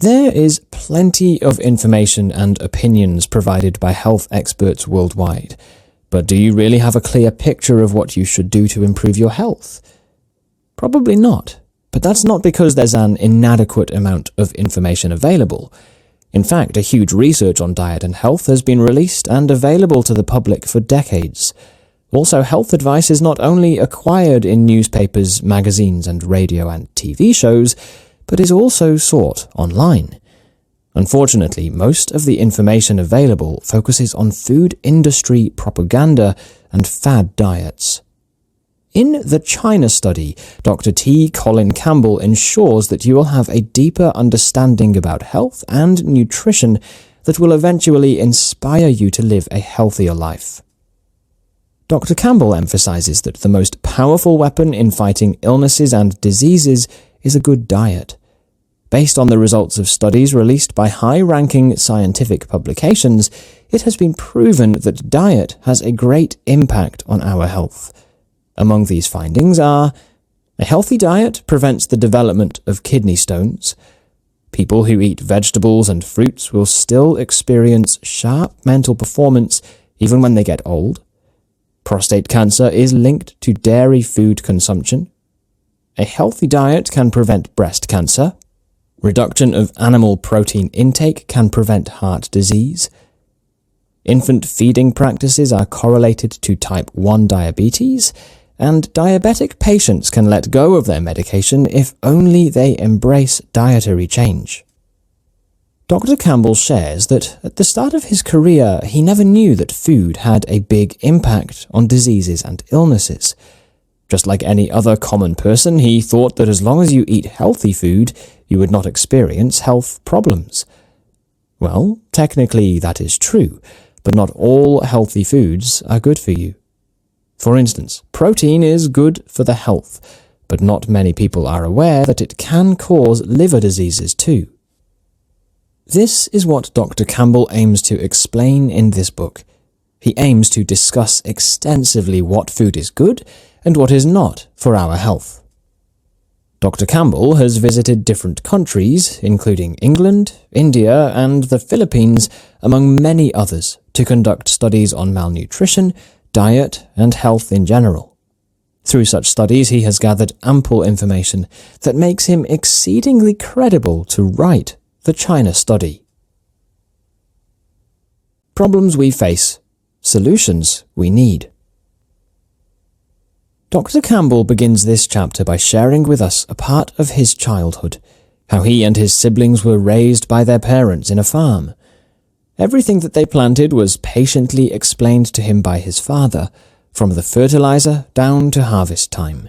There is plenty of information and opinions provided by health experts worldwide, but do you really have a clear picture of what you should do to improve your health? Probably not, but that's not because there's an inadequate amount of information available. In fact, a huge research on diet and health has been released and available to the public for decades. Also, health advice is not only acquired in newspapers, magazines, and radio and TV shows, but is also sought online. Unfortunately, most of the information available focuses on food industry propaganda and fad diets. In the China study, Dr. Colin Campbell ensures that you will have a deeper understanding about health and nutrition that will eventually inspire you to live a healthier life. Dr. Campbell emphasizes that the most powerful weapon in fighting illnesses and diseases is a good diet. Based on the results of studies released by high-ranking scientific publications, it has been proven that diet has a great impact on our health. Among these findings are: a healthy diet prevents the development of kidney stones. People who eat vegetables and fruits will still experience sharp mental performance even when they get old. Prostate cancer is linked to dairy food consumption. A healthy diet can prevent breast cancer. Reduction of animal protein intake can prevent heart disease. Infant feeding practices are correlated to type 1 diabetes, and diabetic patients can let go of their medication if only they embrace dietary change. Dr. Campbell shares that at the start of his career, he never knew that food had a big impact on diseases and illnesses. Just like any other common person, he thought that as long as you eat healthy food, you would not experience health problems. Well, technically that is true, but not all healthy foods are good for you. For instance, protein is good for the health, but not many people are aware that it can cause liver diseases too. This is what Dr. Campbell aims to explain in this book. He aims to discuss extensively what food is good and what is not for our health. Dr. Campbell has visited different countries, including England, India, and the Philippines, among many others, to conduct studies on malnutrition, diet, and health in general. Through such studies, he has gathered ample information that makes him exceedingly credible to write the China study. Problems we face, solutions we need. Dr. Campbell begins this chapter by sharing with us a part of his childhood, how he and his siblings were raised by their parents in a farm. Everything that they planted was patiently explained to him by his father, from the fertilizer down to harvest time.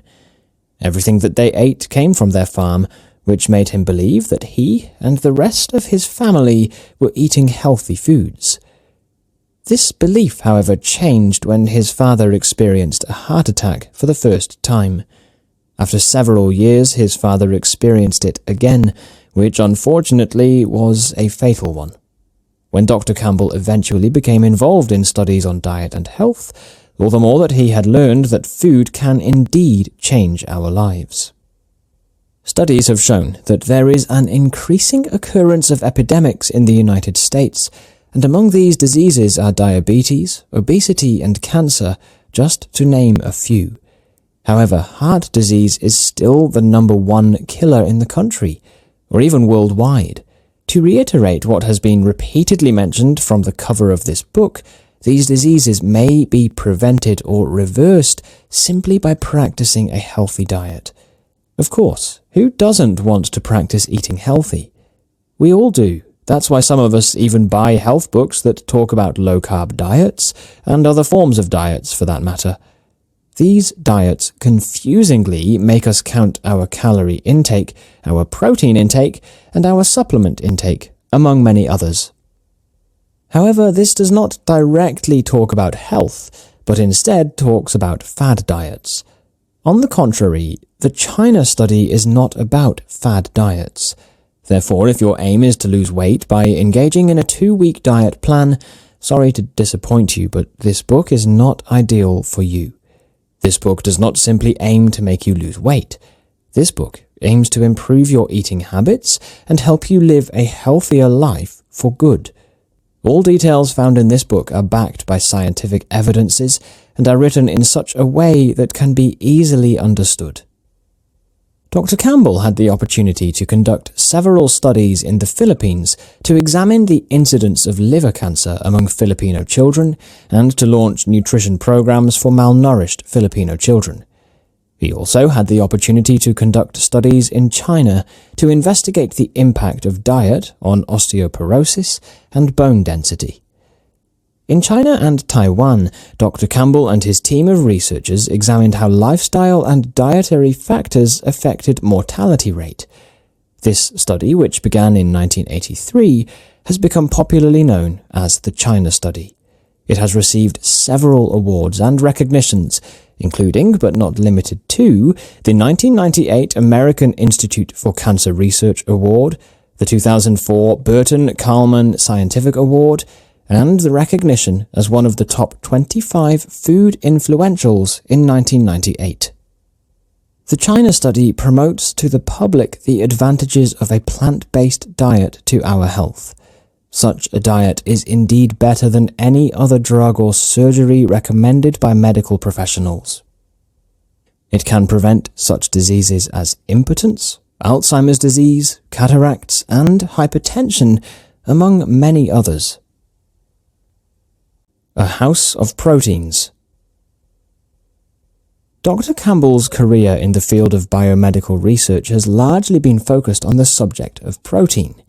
Everything that they ate came from their farm, which made him believe that he and the rest of his family were eating healthy foods. This belief, however, changed when his father experienced a heart attack for the first time. After several years, his father experienced it again, which unfortunately was a fatal one. When Dr. Campbell eventually became involved in studies on diet and health, all the more that he had learned that food can indeed change our lives. Studies have shown that there is an increasing occurrence of epidemics in the United States, and among these diseases are diabetes, obesity, and cancer, just to name a few. However, heart disease is still the #1 killer in the country, or even worldwide. To reiterate what has been repeatedly mentioned from the cover of this book, these diseases may be prevented or reversed simply by practicing a healthy diet. Of course, who doesn't want to practice eating healthy? We all do. That's why some of us even buy health books that talk about low-carb diets, and other forms of diets for that matter. These diets confusingly make us count our calorie intake, our protein intake, and our supplement intake, among many others. However, this does not directly talk about health, but instead talks about fad diets. On the contrary, the China study is not about fad diets. Therefore, if your aim is to lose weight by engaging in a 2-week diet plan, sorry to disappoint you, but this book is not ideal for you. This book does not simply aim to make you lose weight. This book aims to improve your eating habits and help you live a healthier life for good. All details found in this book are backed by scientific evidences and are written in such a way that can be easily understood. Dr. Campbell had the opportunity to conduct several studies in the Philippines to examine the incidence of liver cancer among Filipino children and to launch nutrition programs for malnourished Filipino children. He also had the opportunity to conduct studies in China to investigate the impact of diet on osteoporosis and bone density. In China and Taiwan, Dr. Campbell and his team of researchers examined how lifestyle and dietary factors affected mortality rate. This study, which began in 1983, has become popularly known as the China Study. It has received several awards and recognitions, including, but not limited to, the 1998 American Institute for Cancer Research Award, the 2004 Burton-Kallman Scientific Award, and the recognition as one of the top 25 food influentials in 1998. The China Study promotes to the public the advantages of a plant-based diet to our health. Such a diet is indeed better than any other drug or surgery recommended by medical professionals. It can prevent such diseases as impotence, Alzheimer's disease, cataracts, and hypertension, among many others. A house of proteins. Dr. Campbell's career in the field of biomedical research has largely been focused on the subject of protein.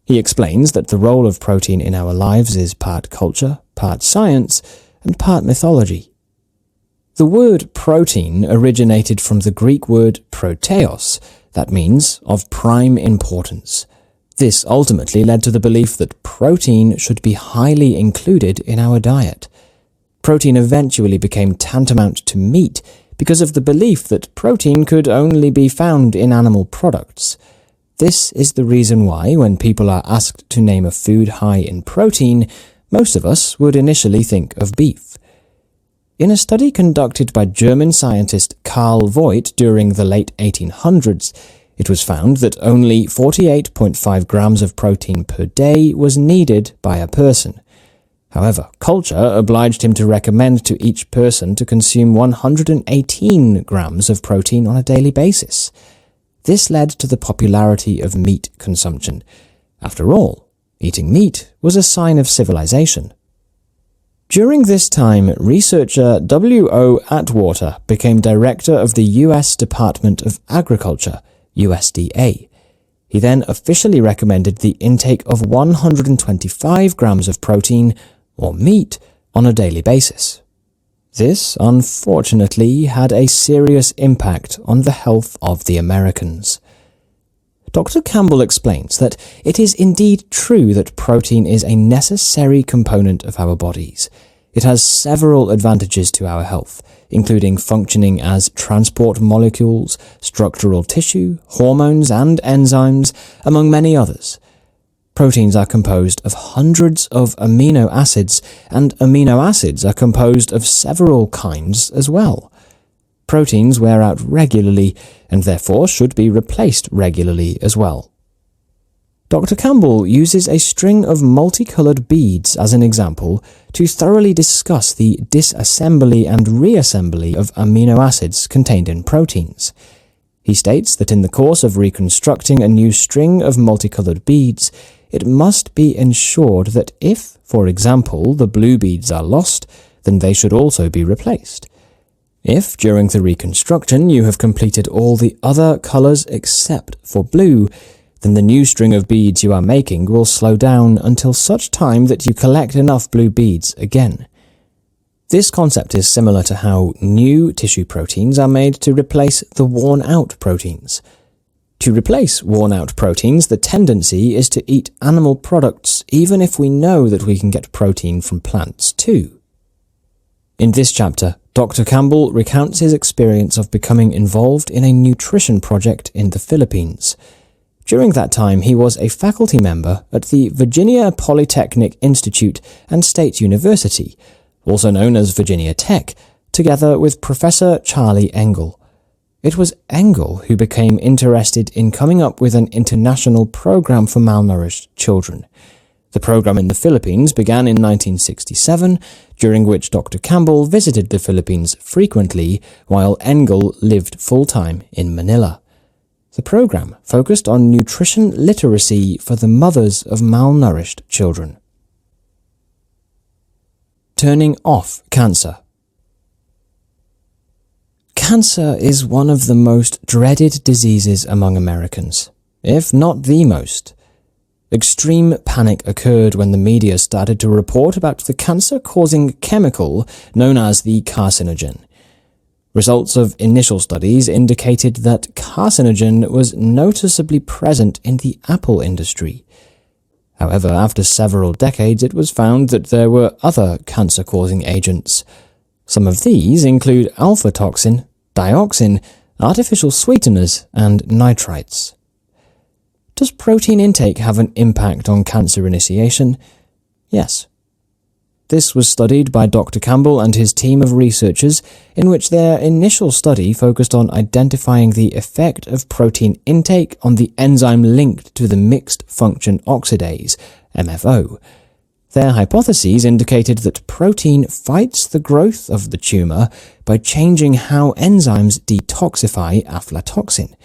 He explains that the role of protein in our lives is part culture, part science, and part mythology. The word protein originated from the Greek word proteos, that means of prime importance. This ultimately led to the belief that protein should be highly included in our diet. Protein eventually became tantamount to meat because of the belief that protein could only be found in animal products. This is the reason why, when people are asked to name a food high in protein, most of us would initially think of beef. In a study conducted by German scientist Carl Voigt during the late 1800s, it was found that only 48.5 grams of protein per day was needed by a person. However, culture obliged him to recommend to each person to consume 118 grams of protein on a daily basis. This led to the popularity of meat consumption. After all, eating meat was a sign of civilization. During this time, researcher W.O. Atwater became director of the U.S. Department of Agriculture, USDA. He then officially recommended the intake of 125 grams of protein, or meat, on a daily basis. This, unfortunately, had a serious impact on the health of the Americans. Dr. Campbell explains that it is indeed true that protein is a necessary component of our bodies. It has several advantages to our health, including functioning as transport molecules, structural tissue, hormones, and enzymes, among many others. Proteins are composed of hundreds of amino acids, and amino acids are composed of several kinds as well. Proteins wear out regularly, and therefore should be replaced regularly as well. Dr. Campbell uses a string of multicolored beads as an example to thoroughly discuss the disassembly and reassembly of amino acids contained in proteins. He states that in the course of reconstructing a new string of multicolored beads, it must be ensured that if, for example, the blue beads are lost, then they should also be replaced. If, during the reconstruction, you have completed all the other colors except for blue, then the new string of beads you are making will slow down until such time that you collect enough blue beads again. This concept is similar to how new tissue proteins are made to replace the worn-out proteins. To replace worn-out proteins, the tendency is to eat animal products even if we know that we can get protein from plants too. In this chapter, Dr. Campbell recounts his experience of becoming involved in a nutrition project in the Philippines. During that time, he was a faculty member at the Virginia Polytechnic Institute and State University, also known as Virginia Tech, together with Professor Charlie Engel. It was Engel who became interested in coming up with an international program for malnourished children. The program in the Philippines began in 1967, during which Dr. Campbell visited the Philippines frequently while Engel lived full-time in Manila. The program focused on nutrition literacy for the mothers of malnourished children. Turning off cancer. Cancer is one of the most dreaded diseases among Americans, if not the most. Extreme panic occurred when the media started to report about the cancer-causing chemical known as the carcinogen. Results of initial studies indicated that carcinogen was noticeably present in the apple industry. However, after several decades, it was found that there were other cancer-causing agents. Some of these include alpha-toxin, dioxin, artificial sweeteners, and nitrites. Does protein intake have an impact on cancer initiation? Yes. This was studied by Dr. Campbell and his team of researchers, in which their initial study focused on identifying the effect of protein intake on the enzyme linked to the mixed function oxidase, MFO. Their hypotheses indicated that protein fights the growth of the tumor by changing how enzymes detoxify aflatoxin.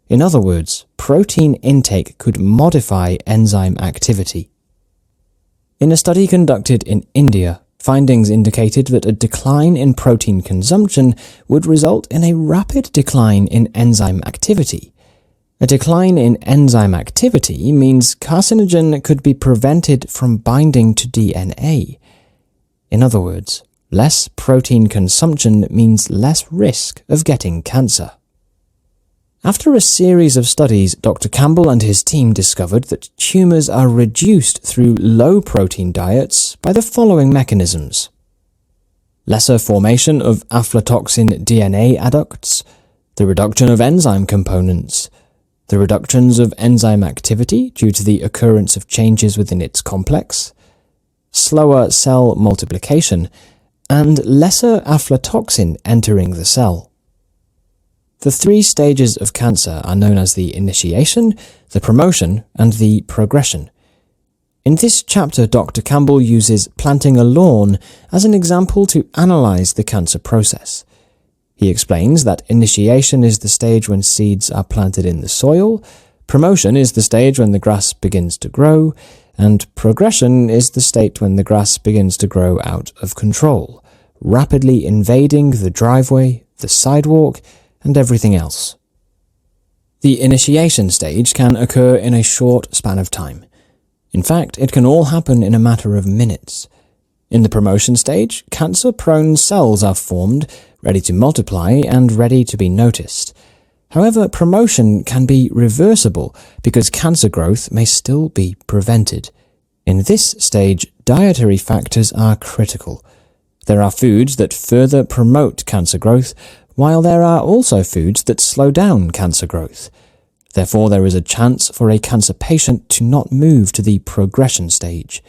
In other words, protein intake could modify enzyme activity. In a study conducted in India, findings indicated that a decline in protein consumption would result in a rapid decline in enzyme activity. A decline in enzyme activity means carcinogen could be prevented from binding to DNA. In other words, less protein consumption means less risk of getting cancer. After a series of studies, Dr. Campbell and his team discovered that tumors are reduced through low-protein diets by the following mechanisms: lesser formation of aflatoxin DNA adducts, the reduction of enzyme components, the reductions of enzyme activity due to the occurrence of changes within its complex, slower cell multiplication, and lesser aflatoxin entering the cell. The three stages of cancer are known as the initiation, the promotion, and the progression. In this chapter, Dr. Campbell uses planting a lawn as an example to analyze the cancer process. He explains that initiation is the stage when seeds are planted in the soil, promotion is the stage when the grass begins to grow, and progression is the state when the grass begins to grow out of control, rapidly invading the driveway, the sidewalk, and everything else. The initiation stage can occur in a short span of time. In fact, it can all happen in a matter of minutes. In the promotion stage, cancer-prone cells are formed, ready to multiply and ready to be noticed. However, promotion can be reversible because cancer growth may still be prevented. In this stage, dietary factors are critical. There are foods that further promote cancer growth, while there are also foods that slow down cancer growth. Therefore, there is a chance for a cancer patient to not move to the progression stage.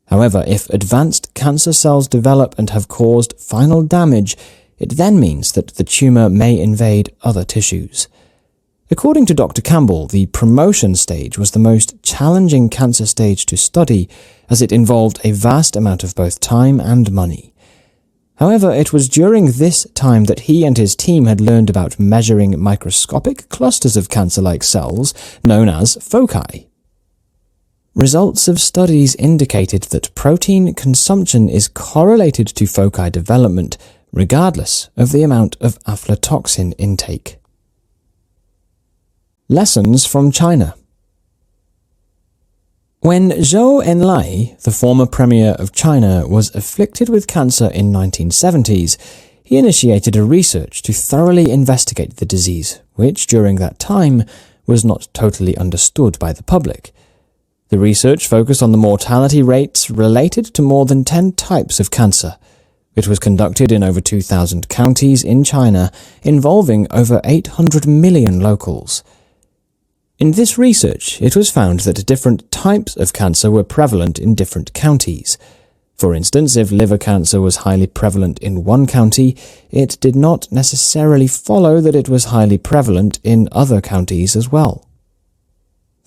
However, if advanced cancer cells develop and have caused final damage, it then means that the tumor may invade other tissues. According to Dr. Campbell, the promotion stage was the most challenging cancer stage to study, as it involved a vast amount of both time and money. However, it was during this time that he and his team had learned about measuring microscopic clusters of cancer-like cells known as foci. Results of studies indicated that protein consumption is correlated to foci development, regardless of the amount of aflatoxin intake. Lessons from China. When Zhou Enlai, the former premier of China, was afflicted with cancer in 1970s, he initiated a research to thoroughly investigate the disease, which during that time was not totally understood by the public. The research focused on the mortality rates related to more than 10 types of cancer. It was conducted in over 2,000 counties in China, involving over 800 million locals. In this research, it was found that different types of cancer were prevalent in different counties. For instance, if liver cancer was highly prevalent in one county, it did not necessarily follow that it was highly prevalent in other counties as well.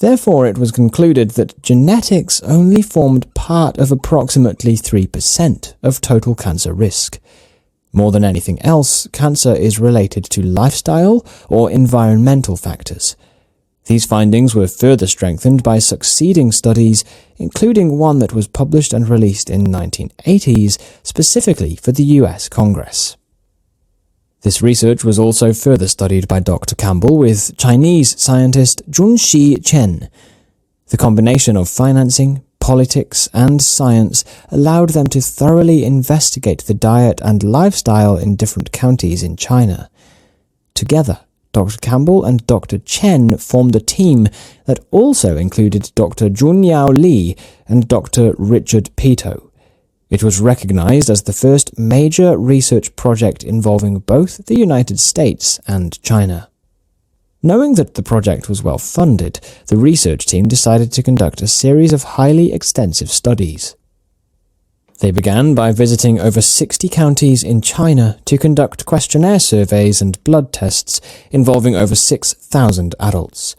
Therefore, it was concluded that genetics only formed part of approximately 3% of total cancer risk. More than anything else, cancer is related to lifestyle or environmental factors. These findings were further strengthened by succeeding studies, including one that was published and released in the 1980s specifically for the US Congress. This research was also further studied by Dr. Campbell with Chinese scientist Junxi Chen. The combination of financing, politics, and science allowed them to thoroughly investigate the diet and lifestyle in different counties in China. Together, Dr. Campbell and Dr. Chen formed a team that also included Dr. Junyao Li and Dr. Richard Pito. It was recognized as the first major research project involving both the United States and China. Knowing that the project was well funded, the research team decided to conduct a series of highly extensive studies. They began by visiting over 60 counties in China to conduct questionnaire surveys and blood tests involving over 6,000 adults.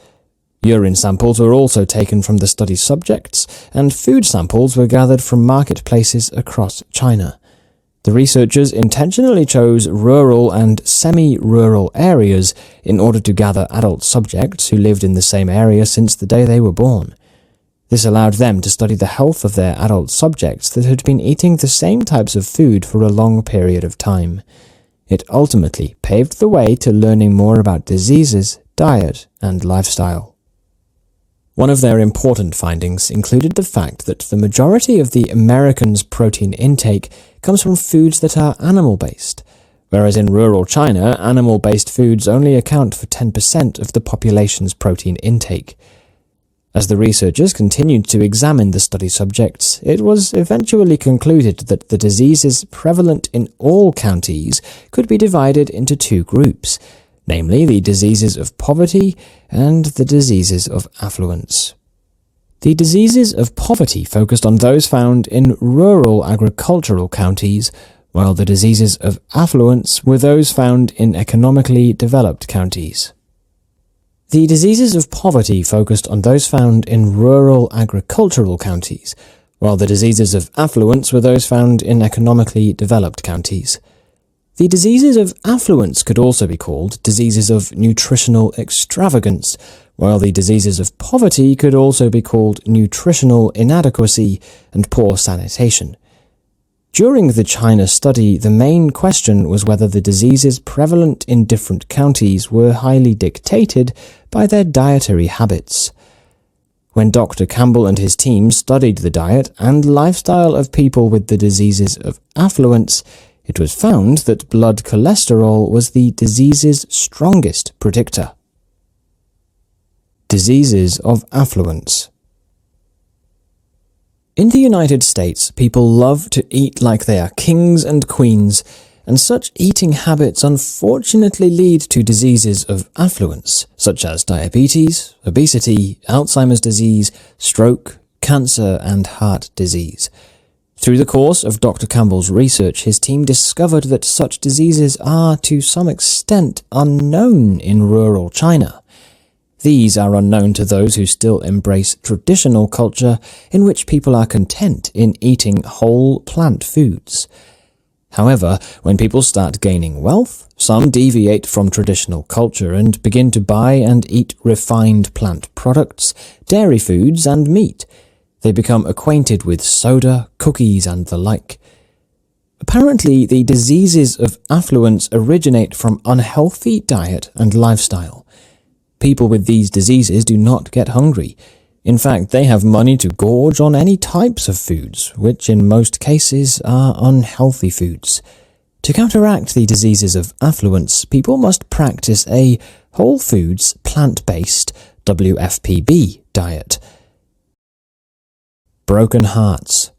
Urine samples were also taken from the study subjects, and food samples were gathered from marketplaces across China. The researchers intentionally chose rural and semi-rural areas in order to gather adult subjects who lived in the same area since the day they were born. This allowed them to study the health of their adult subjects that had been eating the same types of food for a long period of time. It ultimately paved the way to learning more about diseases, diet, and lifestyle. One of their important findings included the fact that the majority of the Americans' protein intake comes from foods that are animal-based, whereas in rural China, animal-based foods only account for 10% of the population's protein intake. As the researchers continued to examine the study subjects, it was eventually concluded that the diseases prevalent in all counties could be divided into two groups, namely the diseases of poverty and the diseases of affluence. The diseases of poverty focused on those found in rural agricultural counties, while the diseases of affluence were those found in economically developed counties. The diseases of poverty focused on those found in rural agricultural counties, while the diseases of affluence were those found in economically developed counties. The diseases of affluence could also be called diseases of nutritional extravagance, while the diseases of poverty could also be called nutritional inadequacy and poor sanitation. During the China study, the main question was whether the diseases prevalent in different counties were highly dictated by their dietary habits. When Dr. Campbell and his team studied the diet and lifestyle of people with the diseases of affluence, it was found that blood cholesterol was the disease's strongest predictor. Diseases of affluence. In the United States, people love to eat like they are kings and queens, and such eating habits unfortunately lead to diseases of affluence, such as diabetes, obesity, Alzheimer's disease, stroke, cancer, and heart disease. Through the course of Dr. Campbell's research, his team discovered that such diseases are, to some extent, unknown in rural China. These are unknown to those who still embrace traditional culture in which people are content in eating whole plant foods. However, when people start gaining wealth, some deviate from traditional culture and begin to buy and eat refined plant products, dairy foods, and meat. They become acquainted with soda, cookies, and the like. Apparently, the diseases of affluence originate from unhealthy diet and lifestyle. People with these diseases do not get hungry. In fact, they have money to gorge on any types of foods, which in most cases are unhealthy foods. To counteract the diseases of affluence, people must practice a whole foods, plant-based WFPB diet. Broken hearts.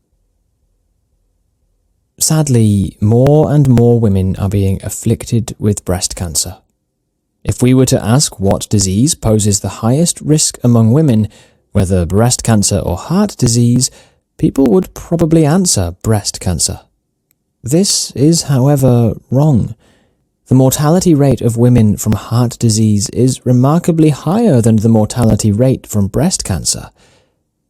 Sadly, more and more women are being afflicted with breast cancer. If we were to ask what disease poses the highest risk among women, whether breast cancer or heart disease, people would probably answer breast cancer. This is, however, wrong. The mortality rate of women from heart disease is remarkably higher than the mortality rate from breast cancer.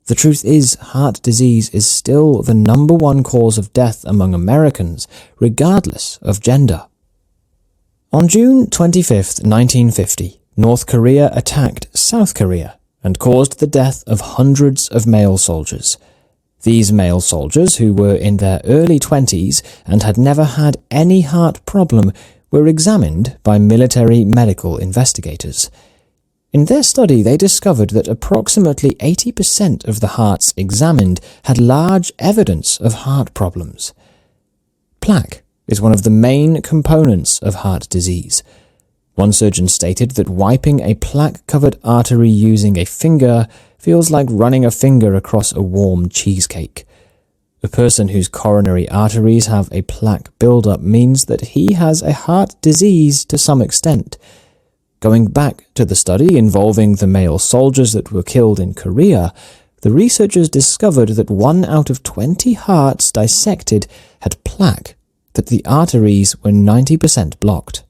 The truth is, heart disease is still the #1 cause of death among Americans, regardless of gender. On June 25, 1950, North Korea attacked South Korea and caused the death of hundreds of male soldiers. These male soldiers, who were in their early 20s and had never had any heart problem, were examined by military medical investigators. In their study, they discovered that approximately 80% of the hearts examined had large evidence of heart problems. Plaque is one of the main components of heart disease. One surgeon stated that wiping a plaque-covered artery using a finger feels like running a finger across a warm cheesecake. A person whose coronary arteries have a plaque buildup means that he has a heart disease to some extent. Going back to the study involving the male soldiers that were killed in Korea, the researchers discovered that 1 out of 20 hearts dissected had plaque, that the arteries were 90% blocked.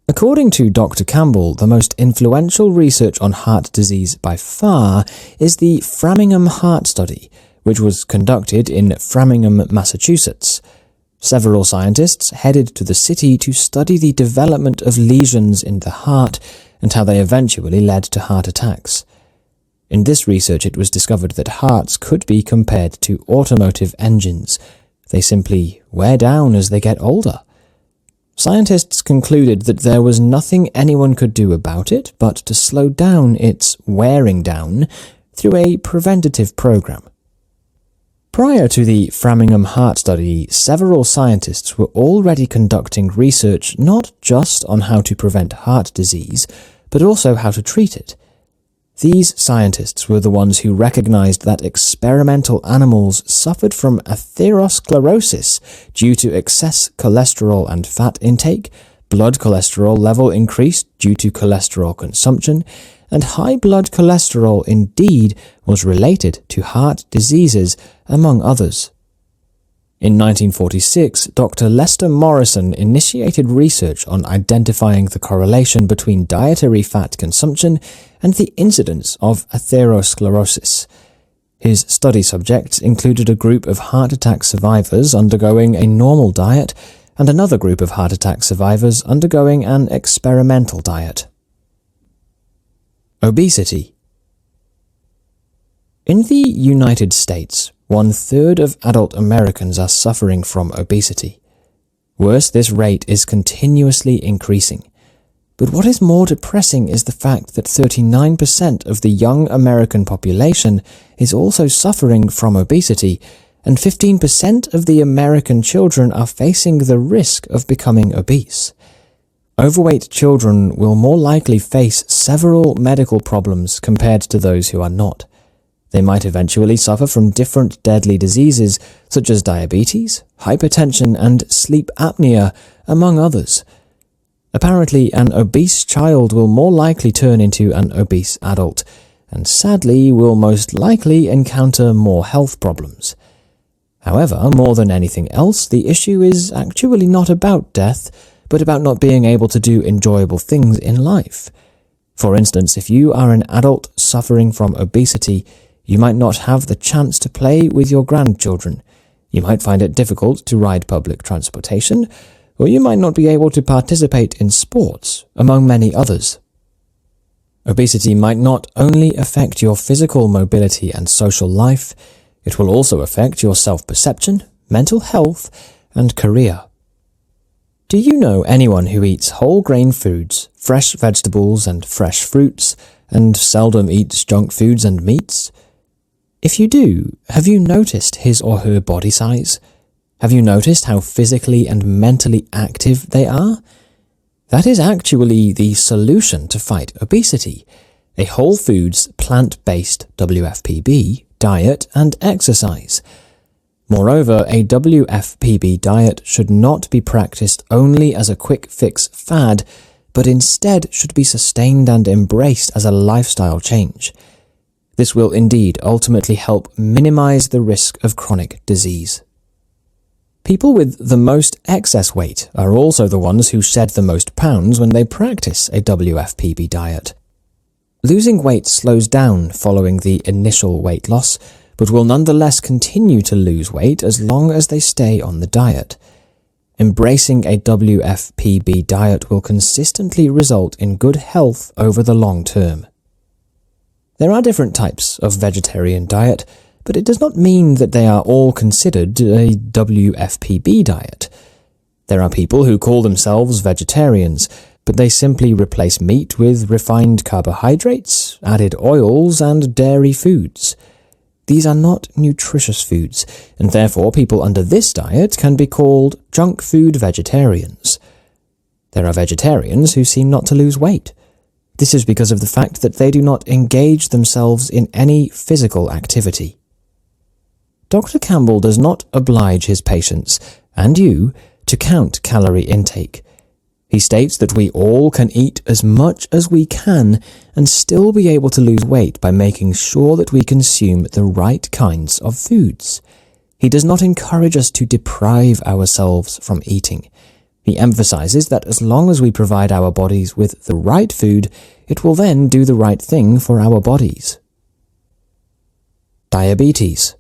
According to Dr. Campbell, the most influential research on heart disease by far is the Framingham Heart Study, which was conducted in Framingham, Massachusetts. Several scientists headed to the city to study the development of lesions in the heart and how they eventually led to heart attacks. In this research, it was discovered that hearts could be compared to automotive engines. They simply wear down as they get older. Scientists concluded that there was nothing anyone could do about it but to slow down its wearing down through a preventative program. Prior to the Framingham Heart Study, several scientists were already conducting research not just on how to prevent heart disease, but also how to treat it. These scientists were the ones who recognized that experimental animals suffered from atherosclerosis due to excess cholesterol and fat intake, blood cholesterol level increased due to cholesterol consumption, and high blood cholesterol indeed was related to heart diseases, among others. In 1946, Dr. Lester Morrison initiated research on identifying the correlation between dietary fat consumption and the incidence of atherosclerosis. His study subjects included a group of heart attack survivors undergoing a normal diet and another group of heart attack survivors undergoing an experimental diet. Obesity. In the United States, 1/3 of adult Americans are suffering from obesity. Worse, this rate is continuously increasing. But what is more depressing is the fact that 39% of the young American population is also suffering from obesity, and 15% of the American children are facing the risk of becoming obese. Overweight children will more likely face several medical problems compared to those who are not. They might eventually suffer from different deadly diseases such as diabetes, hypertension, and sleep apnea, among others. Apparently, an obese child will more likely turn into an obese adult, and sadly will most likely encounter more health problems. However, more than anything else, the issue is actually not about death, but about not being able to do enjoyable things in life. For instance, if you are an adult suffering from obesity, you might not have the chance to play with your grandchildren. You might find it difficult to ride public transportation, or you might not be able to participate in sports, among many others. Obesity might not only affect your physical mobility and social life, it will also affect your self-perception, mental health, and career. Do you know anyone who eats whole grain foods, fresh vegetables and fresh fruits, and seldom eats junk foods and meats? If you do, have you noticed his or her body size? Have you noticed how physically and mentally active they are? That is actually the solution to fight obesity: a whole foods, plant-based WFPB diet and exercise. Moreover, a WFPB diet should not be practiced only as a quick fix fad, but instead should be sustained and embraced as a lifestyle change. This will indeed ultimately help minimize the risk of chronic disease. People with the most excess weight are also the ones who shed the most pounds when they practice a WFPB diet. Losing weight slows down following the initial weight loss, but will nonetheless continue to lose weight as long as they stay on the diet. Embracing a WFPB diet will consistently result in good health over the long term. There are different types of vegetarian diet, but it does not mean that they are all considered a WFPB diet. There are people who call themselves vegetarians, but they simply replace meat with refined carbohydrates, added oils, and dairy foods. These are not nutritious foods, and therefore people under this diet can be called junk food vegetarians. There are vegetarians who seem not to lose weight. This is because of the fact that they do not engage themselves in any physical activity. Dr. Campbell does not oblige his patients, and you, to count calorie intake. He states that we all can eat as much as we can and still be able to lose weight by making sure that we consume the right kinds of foods. He does not encourage us to deprive ourselves from eating. He emphasizes that as long as we provide our bodies with the right food, it will then do the right thing for our bodies. Diabetes.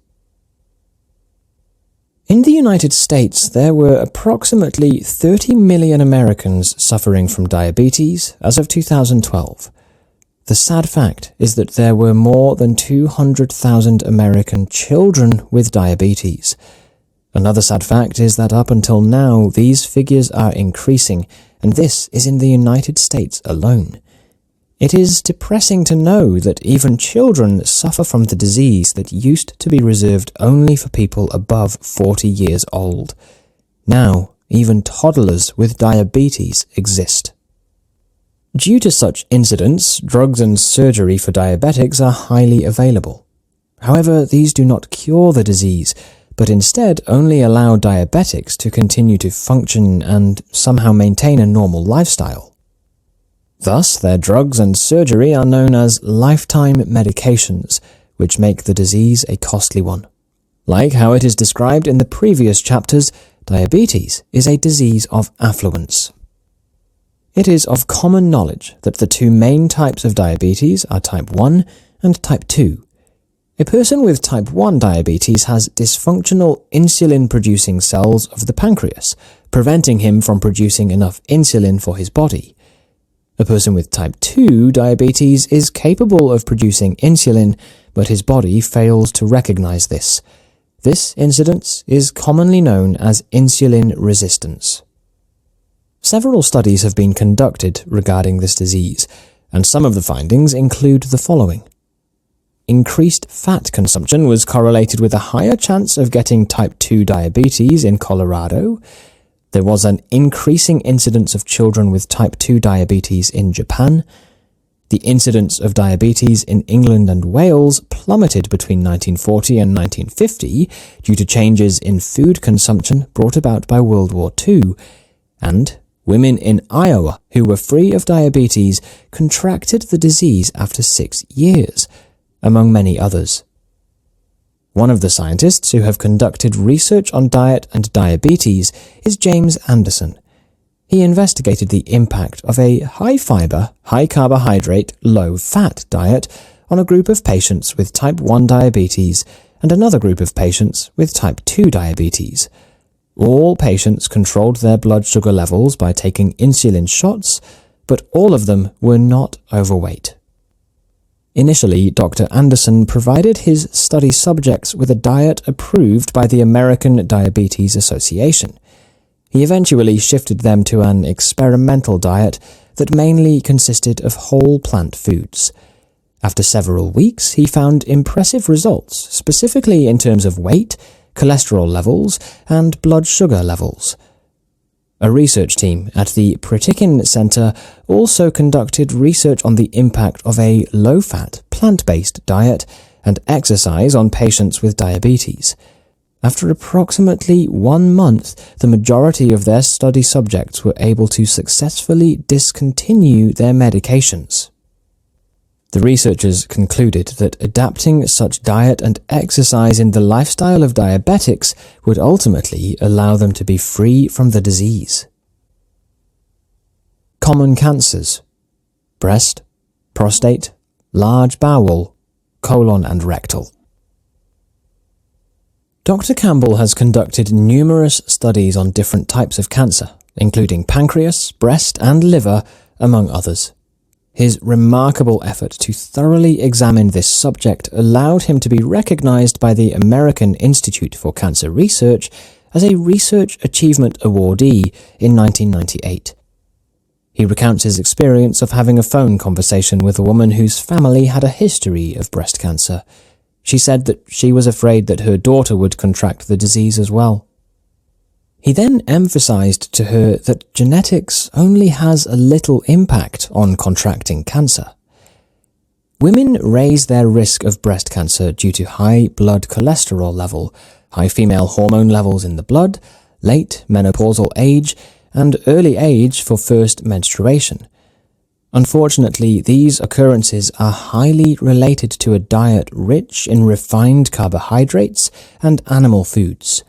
In the United States, there were approximately 30 million Americans suffering from diabetes as of 2012. The sad fact is that there were more than 200,000 American children with diabetes. Another sad fact is that up until now, these figures are increasing, and this is in the United States alone. It is depressing to know that even children suffer from the disease that used to be reserved only for people above 40 years old. Now, even toddlers with diabetes exist. Due to such incidents, drugs and surgery for diabetics are highly available. However, these do not cure the disease, but instead only allow diabetics to continue to function and somehow maintain a normal lifestyle. Thus, their drugs and surgery are known as lifetime medications, which make the disease a costly one. Like how it is described in the previous chapters, diabetes is a disease of affluence. It is of common knowledge that the two main types of diabetes are type 1 and type 2. A person with type 1 diabetes has dysfunctional insulin-producing cells of the pancreas, preventing him from producing enough insulin for his body. A person with type 2 diabetes is capable of producing insulin, but his body fails to recognize this. This incidence is commonly known as insulin resistance. Several studies have been conducted regarding this disease, and some of the findings include the following. Increased fat consumption was correlated with a higher chance of getting type 2 diabetes in Colorado. There was an increasing incidence of children with type 2 diabetes in Japan. The incidence of diabetes in England and Wales plummeted between 1940 and 1950 due to changes in food consumption brought about by World War II. And women in Iowa who were free of diabetes contracted the disease after 6 years, among many others. One of the scientists who have conducted research on diet and diabetes is James Anderson. He investigated the impact of a high-fiber, high-carbohydrate, low-fat diet on a group of patients with type 1 diabetes and another group of patients with type 2 diabetes. All patients controlled their blood sugar levels by taking insulin shots, but all of them were not overweight. Initially, Dr. Anderson provided his study subjects with a diet approved by the American Diabetes Association. He eventually shifted them to an experimental diet that mainly consisted of whole plant foods. After several weeks, he found impressive results, specifically in terms of weight, cholesterol levels, and blood sugar levels. A research team at the Pritikin Center also conducted research on the impact of a low-fat, plant-based diet and exercise on patients with diabetes. After approximately 1 month, the majority of their study subjects were able to successfully discontinue their medications. The researchers concluded that adapting such diet and exercise in the lifestyle of diabetics would ultimately allow them to be free from the disease. Common cancers: breast, prostate, large bowel, colon and rectal. Dr. Campbell has conducted numerous studies on different types of cancer, including pancreas, breast and liver, among others. His remarkable effort to thoroughly examine this subject allowed him to be recognized by the American Institute for Cancer Research as a Research Achievement Awardee in 1998. He recounts his experience of having a phone conversation with a woman whose family had a history of breast cancer. She said that she was afraid that her daughter would contract the disease as well. He then emphasized to her that genetics only has a little impact on contracting cancer. Women raise their risk of breast cancer due to high blood cholesterol level, high female hormone levels in the blood, late menopausal age, and early age for first menstruation. Unfortunately, these occurrences are highly related to a diet rich in refined carbohydrates and animal foods.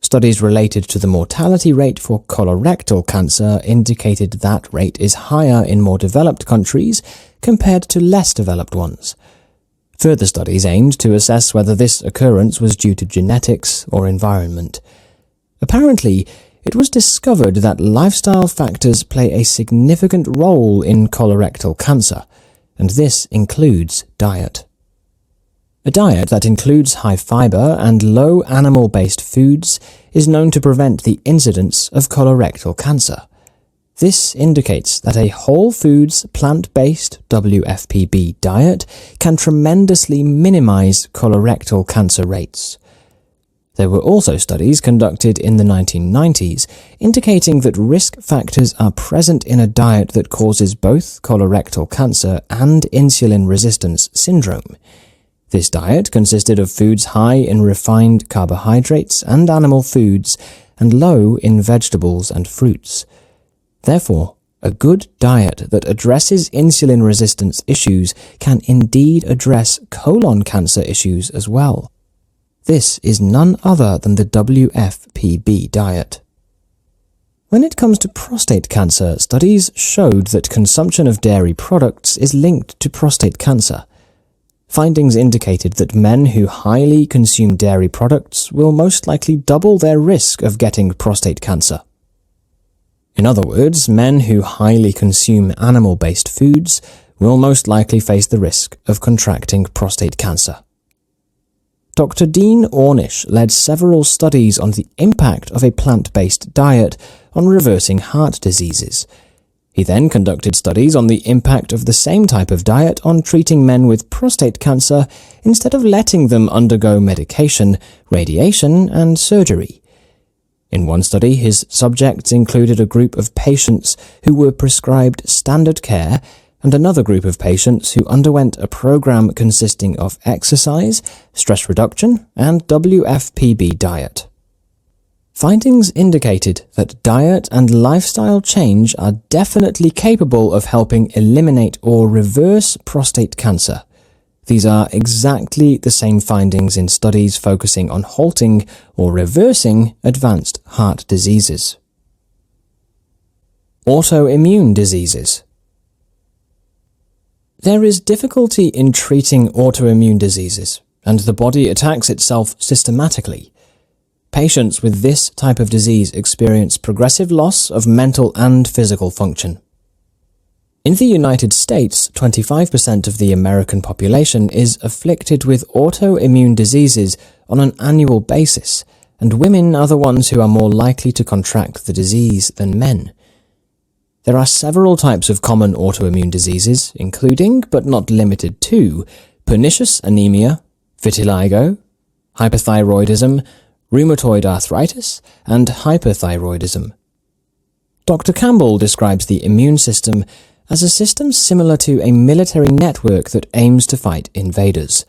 Studies related to the mortality rate for colorectal cancer indicated that rate is higher in more developed countries compared to less developed ones. Further studies aimed to assess whether this occurrence was due to genetics or environment. Apparently, it was discovered that lifestyle factors play a significant role in colorectal cancer, and this includes diet. A diet that includes high fiber and low animal-based foods is known to prevent the incidence of colorectal cancer. This indicates that a whole foods, plant-based WFPB diet can tremendously minimize colorectal cancer rates. There were also studies conducted in the 1990s indicating that risk factors are present in a diet that causes both colorectal cancer and insulin resistance syndrome. This diet consisted of foods high in refined carbohydrates and animal foods and low in vegetables and fruits. Therefore, a good diet that addresses insulin resistance issues can indeed address colon cancer issues as well. This is none other than the WFPB diet. When it comes to prostate cancer, studies showed that consumption of dairy products is linked to prostate cancer. Findings indicated that men who highly consume dairy products will most likely double their risk of getting prostate cancer. In other words, men who highly consume animal-based foods will most likely face the risk of contracting prostate cancer. Dr. Dean Ornish led several studies on the impact of a plant-based diet on reversing heart diseases. He then conducted studies on the impact of the same type of diet on treating men with prostate cancer instead of letting them undergo medication, radiation, and surgery. In one study, his subjects included a group of patients who were prescribed standard care and another group of patients who underwent a program consisting of exercise, stress reduction, and WFPB diet. Findings indicated that diet and lifestyle change are definitely capable of helping eliminate or reverse prostate cancer. These are exactly the same findings in studies focusing on halting or reversing advanced heart diseases. Autoimmune diseases. There is difficulty in treating autoimmune diseases, and the body attacks itself systematically. Patients with this type of disease experience progressive loss of mental and physical function. In the United States, 25% of the American population is afflicted with autoimmune diseases on an annual basis, and women are the ones who are more likely to contract the disease than men. There are several types of common autoimmune diseases, including, but not limited to, pernicious anemia, vitiligo, hyperthyroidism, rheumatoid arthritis, and hyperthyroidism. Dr. Campbell describes the immune system as a system similar to a military network that aims to fight invaders.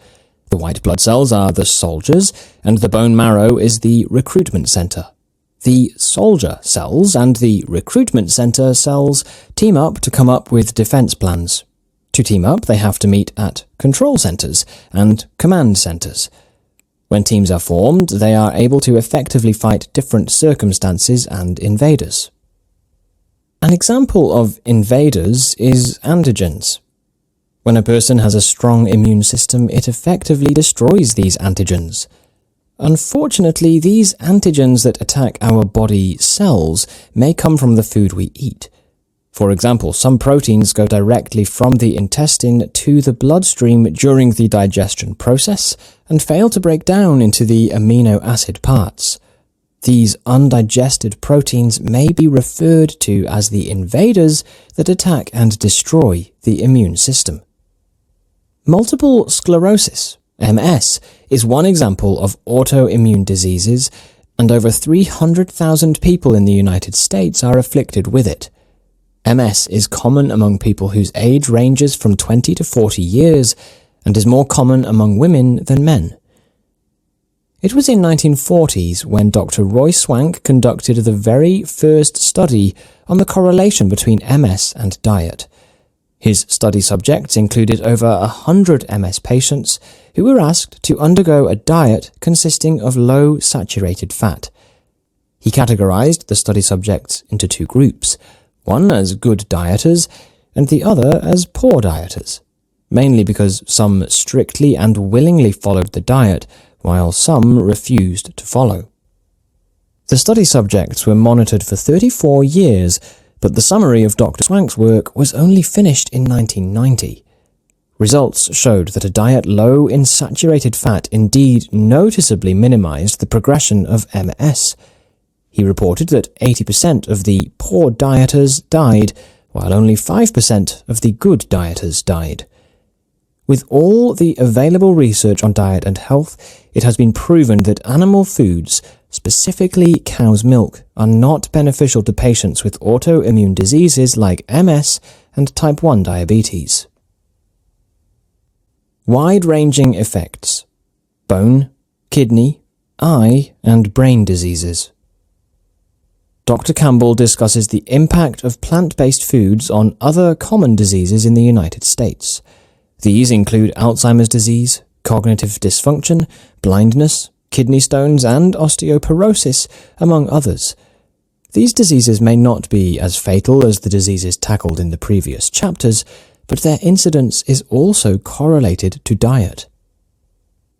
The white blood cells are the soldiers, and the bone marrow is the recruitment center. The soldier cells and the recruitment center cells team up to come up with defense plans. To team up, they have to meet at control centers and command centers. When teams are formed, they are able to effectively fight different circumstances and invaders. An example of invaders is antigens. When a person has a strong immune system, it effectively destroys these antigens. Unfortunately, these antigens that attack our body cells may come from the food we eat. For example, some proteins go directly from the intestine to the bloodstream during the digestion process and fail to break down into the amino acid parts. These undigested proteins may be referred to as the invaders that attack and destroy the immune system. Multiple sclerosis, MS, is one example of autoimmune diseases, and over 300,000 people in the United States are afflicted with it. MS is common among people whose age ranges from 20 to 40 years and is more common among women than men. It was in 1940s when Dr. Roy Swank conducted the very first study on the correlation between MS and diet. His study subjects included over 100 MS patients who were asked to undergo a diet consisting of low saturated fat. He categorized the study subjects into two groups, one as good dieters and the other as poor dieters, mainly because some strictly and willingly followed the diet, while some refused to follow. The study subjects were monitored for 34 years, but the summary of Dr. Swank's work was only finished in 1990. Results showed that a diet low in saturated fat indeed noticeably minimized the progression of MS. He reported that 80% of the poor dieters died, while only 5% of the good dieters died. With all the available research on diet and health, it has been proven that animal foods, specifically cow's milk, are not beneficial to patients with autoimmune diseases like MS and type 1 diabetes. Wide-ranging effects: bone, kidney, eye, and brain diseases. Dr. Campbell discusses the impact of plant-based foods on other common diseases in the United States. These include Alzheimer's disease, cognitive dysfunction, blindness, kidney stones, and osteoporosis, among others. These diseases may not be as fatal as the diseases tackled in the previous chapters, but their incidence is also correlated to diet.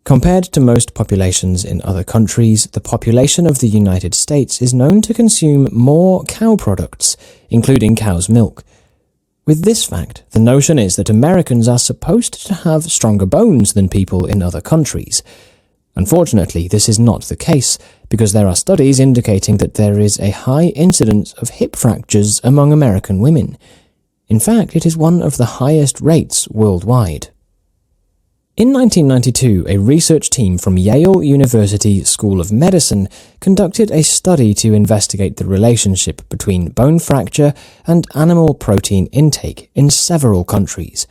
Compared to most populations in other countries, the population of the United States is known to consume more cow products, including cow's milk. With this fact, the notion is that Americans are supposed to have stronger bones than people in other countries. Unfortunately, this is not the case, because there are studies indicating that there is a high incidence of hip fractures among American women. In fact, it is one of the highest rates worldwide. In 1992, a research team from Yale University School of Medicine conducted a study to investigate the relationship between bone fracture and animal protein intake in several countries.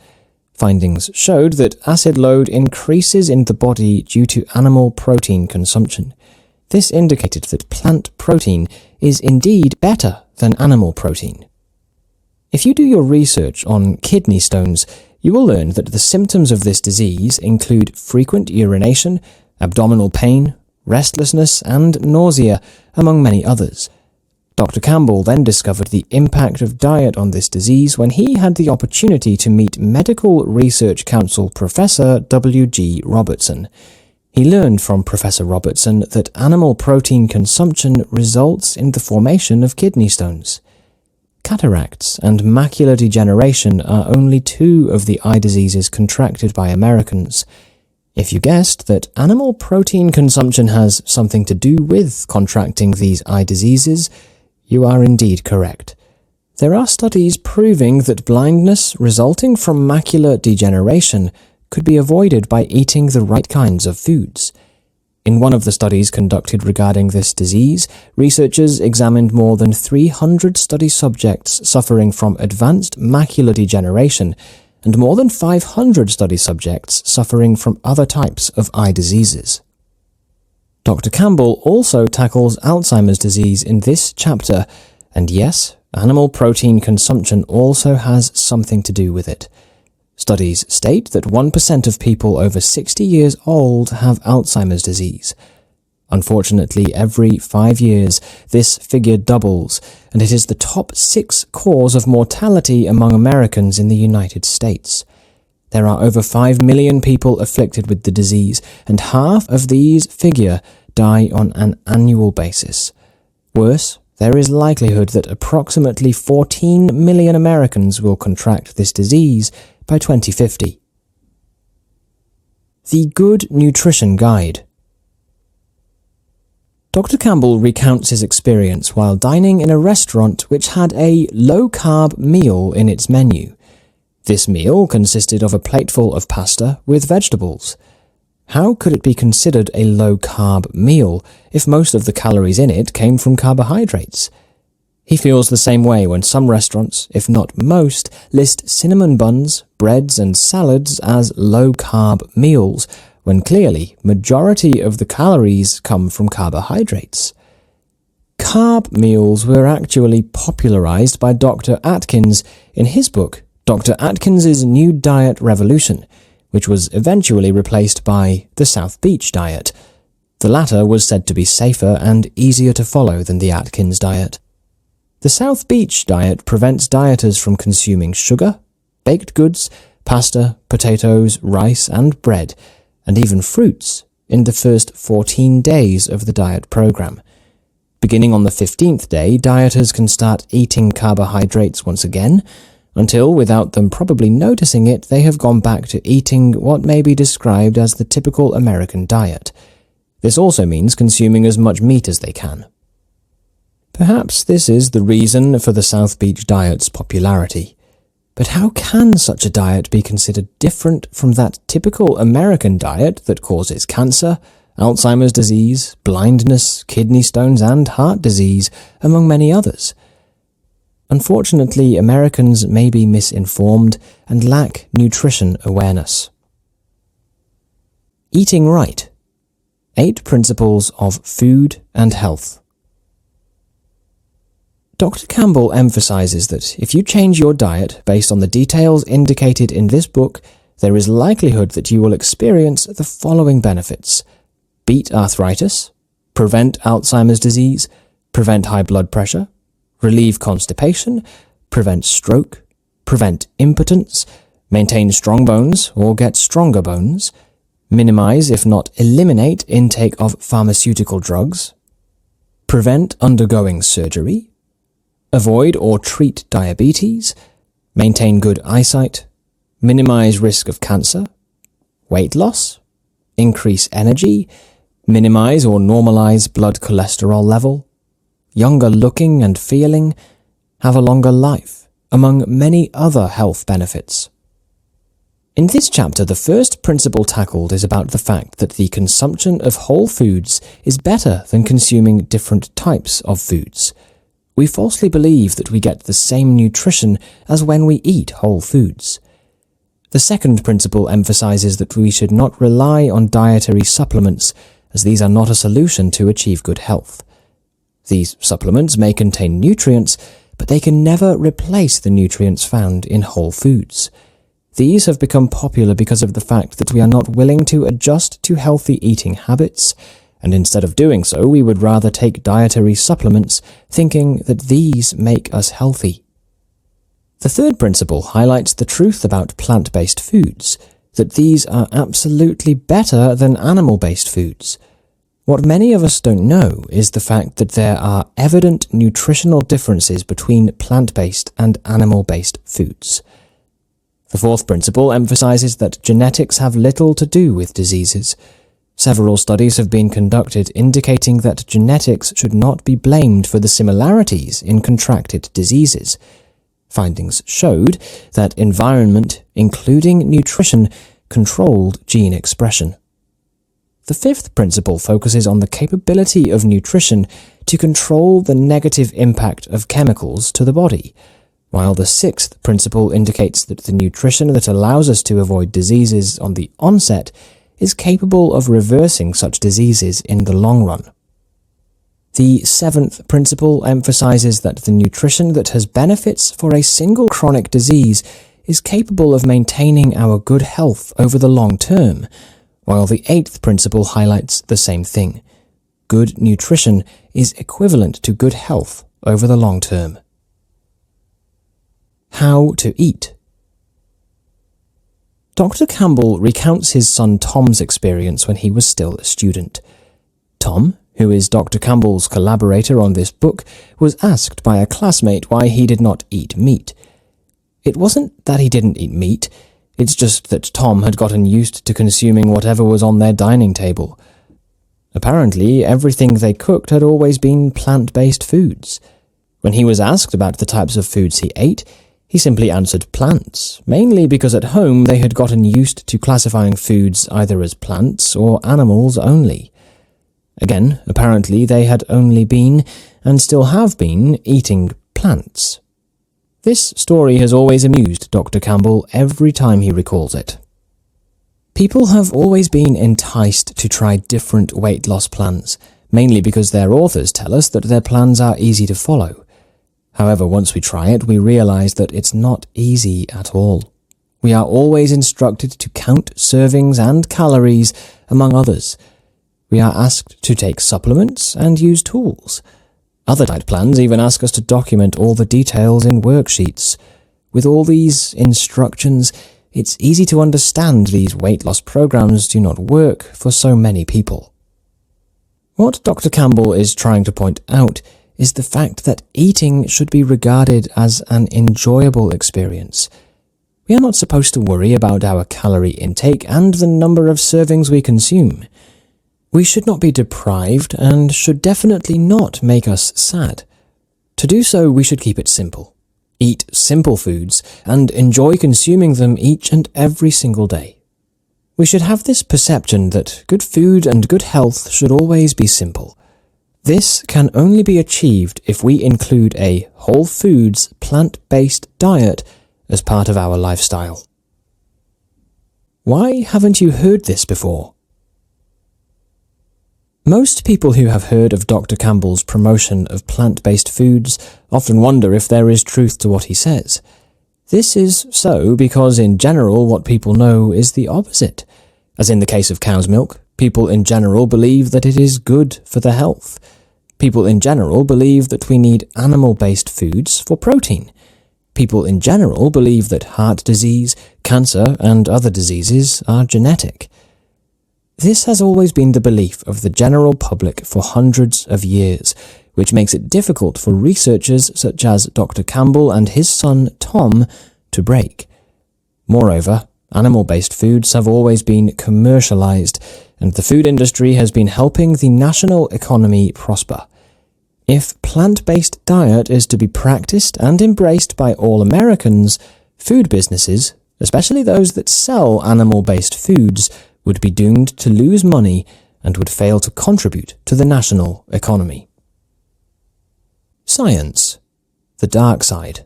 Findings showed that acid load increases in the body due to animal protein consumption. This indicated that plant protein is indeed better than animal protein. If you do your research on kidney stones, you will learn that the symptoms of this disease include frequent urination, abdominal pain, restlessness, and nausea, among many others. Dr. Campbell then discovered the impact of diet on this disease when he had the opportunity to meet Medical Research Council Professor W.G. Robertson. He learned from Professor Robertson that animal protein consumption results in the formation of kidney stones. Cataracts and macular degeneration are only two of the eye diseases contracted by Americans. If you guessed that animal protein consumption has something to do with contracting these eye diseases, you are indeed correct. There are studies proving that blindness resulting from macular degeneration could be avoided by eating the right kinds of foods. In one of the studies conducted regarding this disease, researchers examined more than 300 study subjects suffering from advanced macular degeneration and more than 500 study subjects suffering from other types of eye diseases. Dr. Campbell also tackles Alzheimer's disease in this chapter, and yes, animal protein consumption also has something to do with it. Studies state that 1% of people over 60 years old have Alzheimer's disease. Unfortunately, every 5 years, this figure doubles, and it is the top 6 cause of mortality among Americans in the United States. There are over 5 million people afflicted with the disease, and half of these figure die on an annual basis. Worse, there is likelihood that approximately 14 million Americans will contract this disease by 2050. The Good Nutrition Guide. Dr. Campbell recounts his experience while dining in a restaurant which had a low-carb meal in its menu. This meal consisted of a plateful of pasta with vegetables. How could it be considered a low-carb meal if most of the calories in it came from carbohydrates? He feels the same way when some restaurants, if not most, list cinnamon buns, breads and salads as low-carb meals, when clearly majority of the calories come from carbohydrates. Carb meals were actually popularized by Dr. Atkins in his book, Dr. Atkins's New Diet Revolution, which was eventually replaced by the South Beach diet. The latter was said to be safer and easier to follow than the Atkins diet. The South Beach diet prevents dieters from consuming sugar, baked goods, pasta, potatoes, rice, and bread, and even fruits in the first 14 days of the diet program. Beginning on the 15th day, dieters can start eating carbohydrates once again, until, without them probably noticing it, they have gone back to eating what may be described as the typical American diet. This also means consuming as much meat as they can. Perhaps this is the reason for the South Beach diet's popularity. But how can such a diet be considered different from that typical American diet that causes cancer, Alzheimer's disease, blindness, kidney stones, and heart disease, among many others? Unfortunately, Americans may be misinformed and lack nutrition awareness. Eating right. 8 Principles of Food and Health. Dr. Campbell emphasizes that if you change your diet based on the details indicated in this book, there is likelihood that you will experience the following benefits: beat arthritis, prevent Alzheimer's disease, prevent high blood pressure, relieve constipation, prevent stroke, prevent impotence, maintain strong bones or get stronger bones, minimize if not eliminate intake of pharmaceutical drugs, prevent undergoing surgery, avoid or treat diabetes, maintain good eyesight, minimize risk of cancer, weight loss, increase energy, minimize or normalize blood cholesterol level, younger looking and feeling, have a longer life, among many other health benefits. In this chapter, the first principle tackled is about the fact that the consumption of whole foods is better than consuming different types of foods. We falsely believe that we get the same nutrition as when we eat whole foods. The second principle emphasizes that we should not rely on dietary supplements, as these are not a solution to achieve good health. These supplements may contain nutrients, but they can never replace the nutrients found in whole foods. These have become popular because of the fact that we are not willing to adjust to healthy eating habits, and instead of doing so, we would rather take dietary supplements, thinking that these make us healthy. The third principle highlights the truth about plant-based foods, that these are absolutely better than animal-based foods. What many of us don't know is the fact that there are evident nutritional differences between plant-based and animal-based foods. The fourth principle emphasizes that genetics have little to do with diseases. Several studies have been conducted indicating that genetics should not be blamed for the similarities in contracted diseases. Findings showed that environment, including nutrition, controlled gene expression. The fifth principle focuses on the capability of nutrition to control the negative impact of chemicals to the body, while the sixth principle indicates that the nutrition that allows us to avoid diseases on the onset is capable of reversing such diseases in the long run. The seventh principle emphasizes that the nutrition that has benefits for a single chronic disease is capable of maintaining our good health over the long term, while the 8th principle highlights the same thing. Good nutrition is equivalent to good health over the long term. How to eat. Dr. Campbell recounts his son Tom's experience when he was still a student. Tom, who is Dr. Campbell's collaborator on this book, was asked by a classmate why he did not eat meat. It wasn't that he didn't eat meat, it's just that Tom had gotten used to consuming whatever was on their dining table. Apparently, everything they cooked had always been plant-based foods. When he was asked about the types of foods he ate, he simply answered plants, mainly because at home they had gotten used to classifying foods either as plants or animals only. Again, apparently they had only been, and still have been, eating plants. This story has always amused Dr. Campbell every time he recalls it. People have always been enticed to try different weight loss plans, mainly because their authors tell us that their plans are easy to follow. However, once we try it, we realize that it's not easy at all. We are always instructed to count servings and calories, among others. We are asked to take supplements and use tools. Other diet plans even ask us to document all the details in worksheets. With all these instructions, it's easy to understand these weight loss programs do not work for so many people. What Dr. Campbell is trying to point out is the fact that eating should be regarded as an enjoyable experience. We are not supposed to worry about our calorie intake and the number of servings we consume. We should not be deprived and should definitely not make us sad. To do so, we should keep it simple. Eat simple foods and enjoy consuming them each and every single day. We should have this perception that good food and good health should always be simple. This can only be achieved if we include a whole foods, plant-based diet as part of our lifestyle. Why haven't you heard this before? Most people who have heard of Dr. Campbell's promotion of plant-based foods often wonder if there is truth to what he says. This is so because in general what people know is the opposite. As in the case of cow's milk, people in general believe that it is good for the health. People in general believe that we need animal-based foods for protein. People in general believe that heart disease, cancer, and other diseases are genetic. This has always been the belief of the general public for hundreds of years, which makes it difficult for researchers such as Dr. Campbell and his son Tom to break. Moreover, animal-based foods have always been commercialized, and the food industry has been helping the national economy prosper. If plant-based diet is to be practiced and embraced by all Americans, food businesses, especially those that sell animal-based foods, would be doomed to lose money and would fail to contribute to the national economy. Science. The dark side.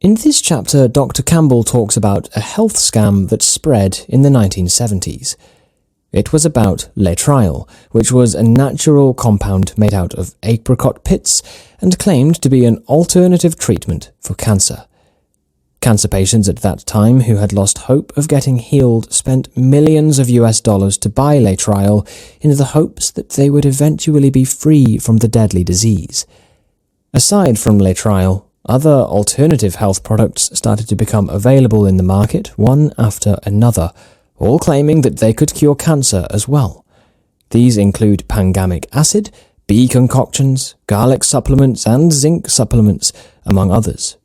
In this chapter, Dr. Campbell talks about a health scam that spread in the 1970s. It was about Laetrile, which was a natural compound made out of apricot pits and claimed to be an alternative treatment for cancer. Cancer patients at that time who had lost hope of getting healed spent millions of US dollars to buy Laetrile in the hopes that they would eventually be free from the deadly disease. Aside from Laetrile, other alternative health products started to become available in the market one after another, all claiming that they could cure cancer as well. These include pangamic acid, bee concoctions, garlic supplements, and zinc supplements, among others.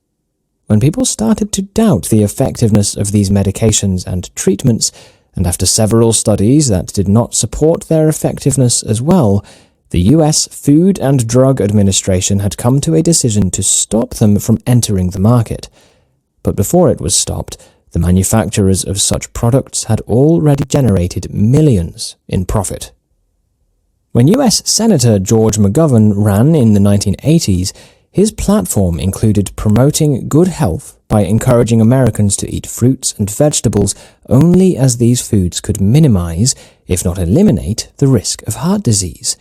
When people started to doubt the effectiveness of these medications and treatments, and after several studies that did not support their effectiveness as well, the US Food and Drug Administration had come to a decision to stop them from entering the market. But before it was stopped, the manufacturers of such products had already generated millions in profit. When US Senator George McGovern ran in the 1980s, his platform included promoting good health by encouraging Americans to eat fruits and vegetables only as these foods could minimize, if not eliminate, the risk of heart disease.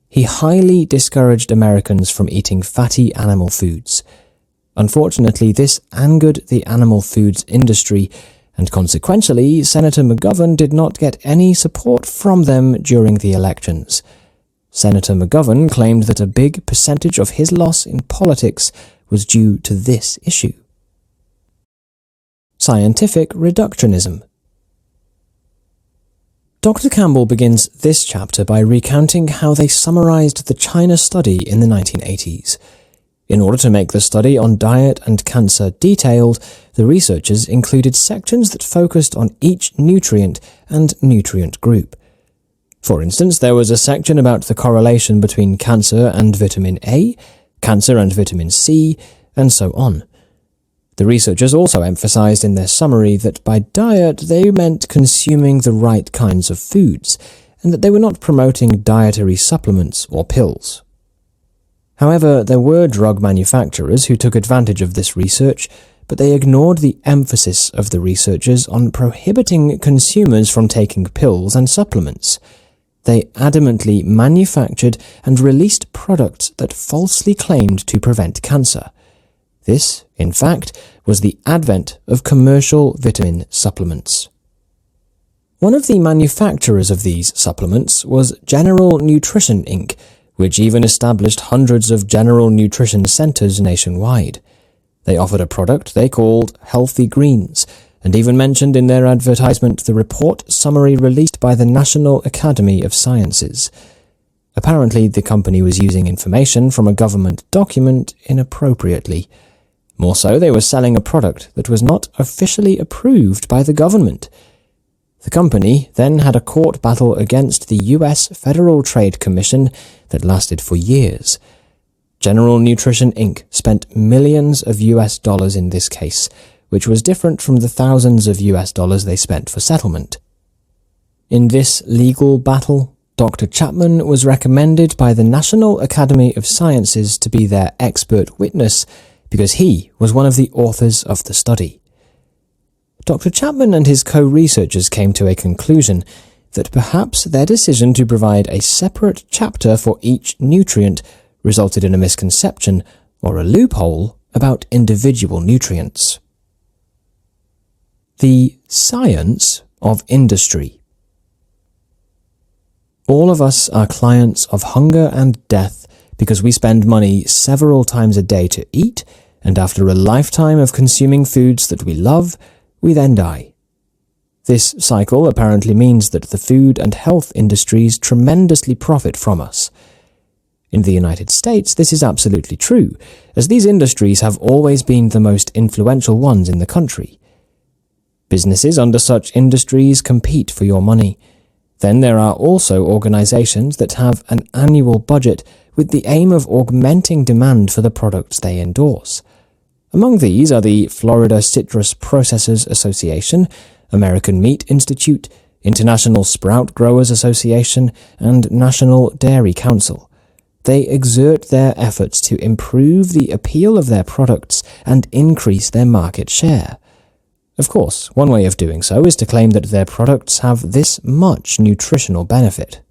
He highly discouraged Americans from eating fatty animal foods. Unfortunately, this angered the animal foods industry, and consequentially, Senator McGovern did not get any support from them during the elections. Senator McGovern claimed that a big percentage of his loss in politics was due to this issue. Scientific reductionism. Dr. Campbell begins this chapter by recounting how they summarized the China study in the 1980s. In order to make the study on diet and cancer detailed, the researchers included sections that focused on each nutrient and nutrient group. For instance, there was a section about the correlation between cancer and vitamin A, cancer and vitamin C, and so on. The researchers also emphasized in their summary that by diet they meant consuming the right kinds of foods, and that they were not promoting dietary supplements or pills. However, there were drug manufacturers who took advantage of this research, but they ignored the emphasis of the researchers on prohibiting consumers from taking pills and supplements. They adamantly manufactured and released products that falsely claimed to prevent cancer. This, in fact, was the advent of commercial vitamin supplements. One of the manufacturers of these supplements was General Nutrition Inc., which even established hundreds of general nutrition centers nationwide. They offered a product they called Healthy Greens, and even mentioned in their advertisement the report summary released by the National Academy of Sciences. Apparently, the company was using information from a government document inappropriately. More so, they were selling a product that was not officially approved by the government. The company then had a court battle against the U.S. Federal Trade Commission that lasted for years. General Nutrition Inc. spent millions of US dollars in this case, which was different from the thousands of US dollars they spent for settlement. In this legal battle, Dr. Chapman was recommended by the National Academy of Sciences to be their expert witness because he was one of the authors of the study. Dr. Chapman and his co-researchers came to a conclusion that perhaps their decision to provide a separate chapter for each nutrient resulted in a misconception or a loophole about individual nutrients. The science of industry. All of us are clients of hunger and death because we spend money several times a day to eat, and after a lifetime of consuming foods that we love, we then die. This cycle apparently means that the food and health industries tremendously profit from us. In the United States, this is absolutely true, as these industries have always been the most influential ones in the country. Businesses under such industries compete for your money. Then there are also organizations that have an annual budget with the aim of augmenting demand for the products they endorse. Among these are the Florida Citrus Processors Association, American Meat Institute, International Sprout Growers Association, and National Dairy Council. They exert their efforts to improve the appeal of their products and increase their market share. Of course, one way of doing so is to claim that their products have this much nutritional benefit.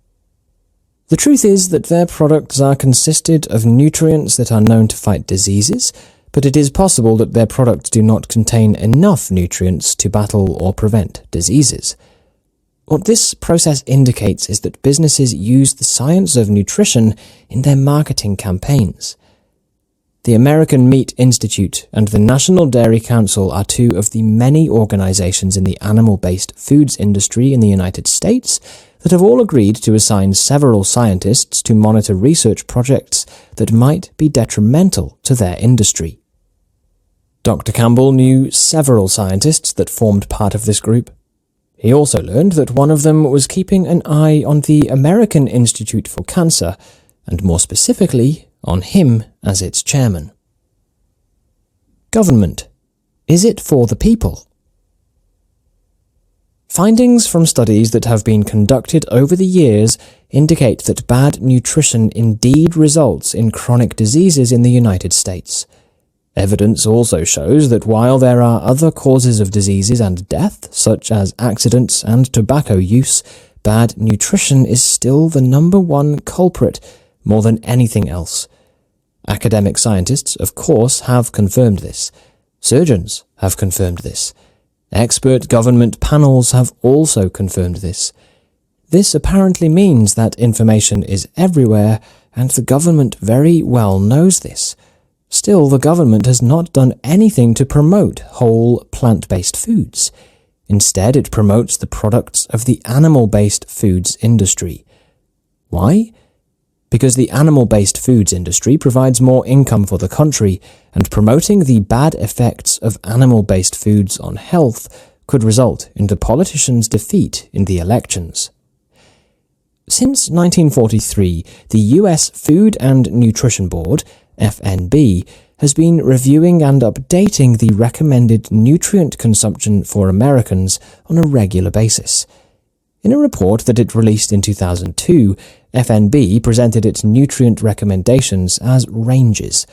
The truth is that their products are consisted of nutrients that are known to fight diseases, but it is possible that their products do not contain enough nutrients to battle or prevent diseases. What this process indicates is that businesses use the science of nutrition in their marketing campaigns. The American Meat Institute and the National Dairy Council are two of the many organizations in the animal-based foods industry in the United States that have all agreed to assign several scientists to monitor research projects that might be detrimental to their industry. Dr. Campbell knew several scientists that formed part of this group. He also learned that one of them was keeping an eye on the American Institute for Cancer, and more specifically, on him as its chairman. Government. Is it for the people? Findings from studies that have been conducted over the years indicate that bad nutrition indeed results in chronic diseases in the United States. Evidence also shows that while there are other causes of diseases and death, such as accidents and tobacco use, bad nutrition is still the #1 culprit more than anything else. Academic scientists, of course, have confirmed this. Surgeons have confirmed this. Expert government panels have also confirmed this. This apparently means that information is everywhere, and the government very well knows this. Still, the government has not done anything to promote whole, plant-based foods. Instead, it promotes the products of the animal-based foods industry. Why? Because the animal-based foods industry provides more income for the country, and promoting the bad effects of animal-based foods on health could result in the politicians' defeat in the elections. Since 1943, the US Food and Nutrition Board, FNB, has been reviewing and updating the recommended nutrient consumption for Americans on a regular basis. In a report that it released in 2002, FNB presented its nutrient recommendations as ranges.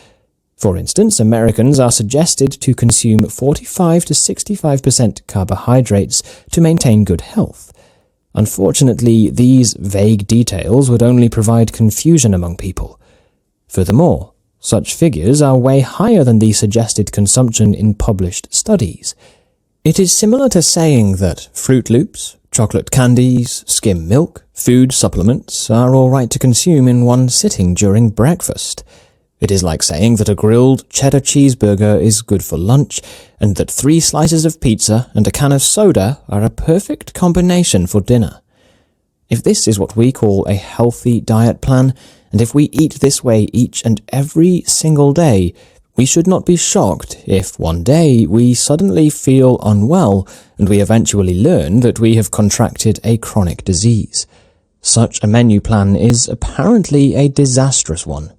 For instance, Americans are suggested to consume 45 to 65% carbohydrates to maintain good health. Unfortunately, these vague details would only provide confusion among people. Furthermore, such figures are way higher than the suggested consumption in published studies. It is similar to saying that Fruit Loops, chocolate candies, skim milk, food supplements are all right to consume in one sitting during breakfast. It is like saying that a grilled cheddar cheeseburger is good for lunch, and that 3 slices of pizza and a can of soda are a perfect combination for dinner. If this is what we call a healthy diet plan, and if we eat this way each and every single day, we should not be shocked if one day we suddenly feel unwell and we eventually learn that we have contracted a chronic disease. Such a menu plan is apparently a disastrous one.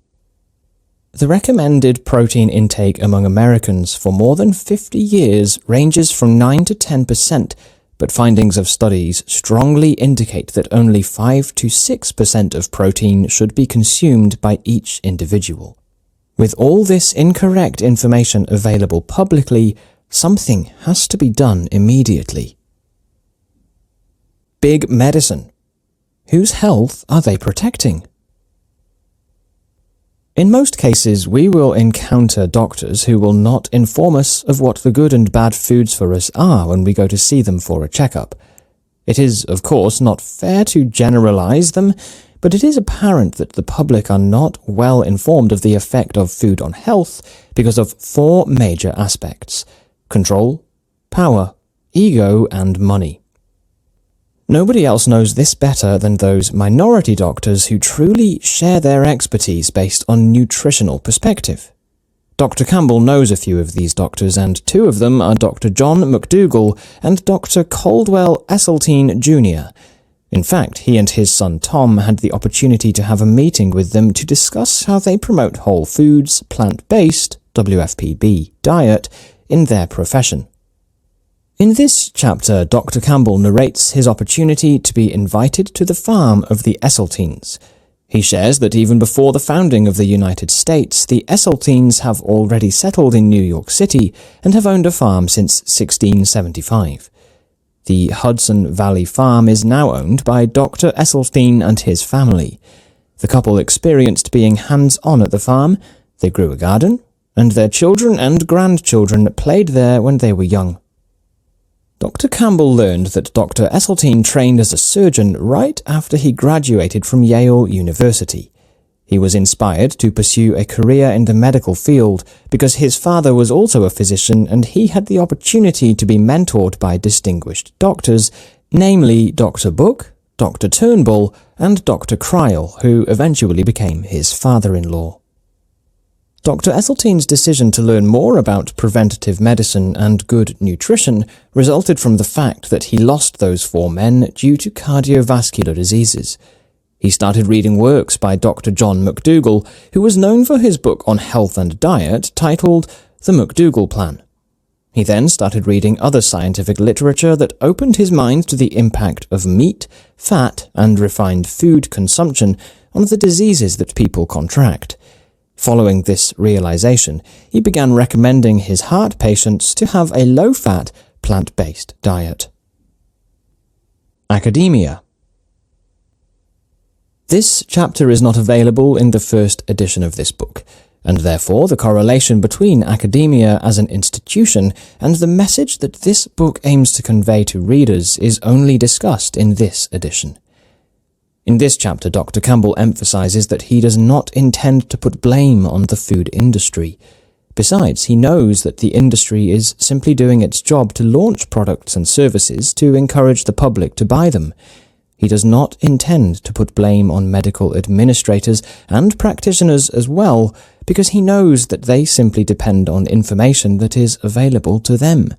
The recommended protein intake among Americans for more than 50 years ranges from 9 to 10%, but findings of studies strongly indicate that only 5 to 6% of protein should be consumed by each individual. With all this incorrect information available publicly, something has to be done immediately. Big medicine. Whose health are they protecting? In most cases, we will encounter doctors who will not inform us of what the good and bad foods for us are when we go to see them for a checkup. It is, of course, not fair to generalize them, but it is apparent that the public are not well informed of the effect of food on health because of 4 major aspects: control, power, ego, and money. Nobody else knows this better than those minority doctors who truly share their expertise based on nutritional perspective. Dr. Campbell knows a few of these doctors, and 2 of them are Dr. John McDougall and Dr. Caldwell Esselstyn Jr. In fact, he and his son Tom had the opportunity to have a meeting with them to discuss how they promote whole foods, plant-based, WFPB, diet in their profession. In this chapter, Dr. Campbell narrates his opportunity to be invited to the farm of the Esselstyns. He shares that even before the founding of the United States, the Esselstyns have already settled in New York City and have owned a farm since 1675. The Hudson Valley Farm is now owned by Dr. Esselstyn and his family. The couple experienced being hands-on at the farm, they grew a garden, and their children and grandchildren played there when they were young. Dr. Campbell learned that Dr. Esselstyn trained as a surgeon right after he graduated from Yale University. He was inspired to pursue a career in the medical field because his father was also a physician and he had the opportunity to be mentored by distinguished doctors, namely Dr. Book, Dr. Turnbull, and Dr. Kryl, who eventually became his father-in-law. Dr. Esselstyn's decision to learn more about preventative medicine and good nutrition resulted from the fact that he lost those 4 men due to cardiovascular diseases. He started reading works by Dr. John McDougall, who was known for his book on health and diet titled The McDougall Plan. He then started reading other scientific literature that opened his mind to the impact of meat, fat, and refined food consumption on the diseases that people contract. Following this realization, he began recommending his heart patients to have a low-fat, plant-based diet. Academia. This chapter is not available in the first edition of this book. and therefore the correlation between academia as an institution and the message that this book aims to convey to readers is only discussed in this edition. In this chapter, Dr. Campbell emphasizes that he does not intend to put blame on the food industry. Besides, he knows that the industry is simply doing its job to launch products and services to encourage the public to buy them. He does not intend to put blame on medical administrators and practitioners as well, because he knows that they simply depend on information that is available to them.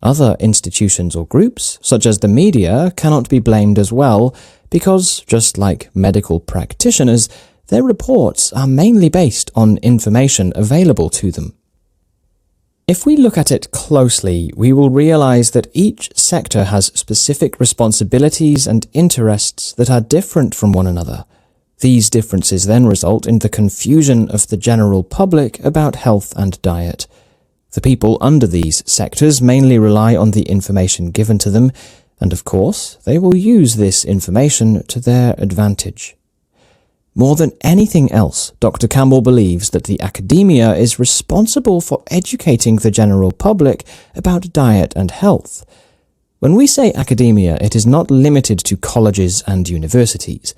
Other institutions or groups, such as the media, cannot be blamed as well, because, just like medical practitioners, their reports are mainly based on information available to them. If we look at it closely, we will realize that each sector has specific responsibilities and interests that are different from one another. These differences then result in the confusion of the general public about health and diet. The people under these sectors mainly rely on the information given to them, and of course, they will use this information to their advantage. More than anything else, Dr. Campbell believes that the academia is responsible for educating the general public about diet and health. When we say academia, it is not limited to colleges and universities.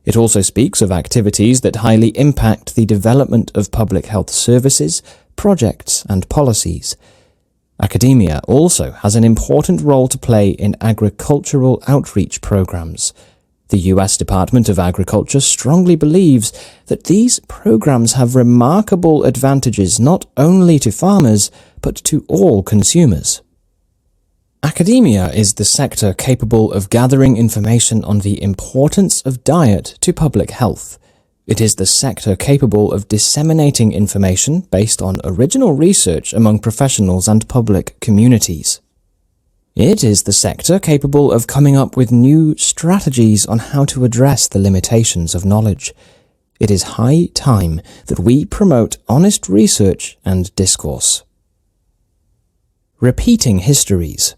It also speaks of activities that highly impact the development of public health services, projects, and policies. Academia also has an important role to play in agricultural outreach programs. The US Department of Agriculture strongly believes that these programs have remarkable advantages not only to farmers, but to all consumers. Academia is the sector capable of gathering information on the importance of diet to public health. It is the sector capable of disseminating information based on original research among professionals and public communities. It is the sector capable of coming up with new strategies on how to address the limitations of knowledge. It is high time that we promote honest research and discourse. Repeating histories.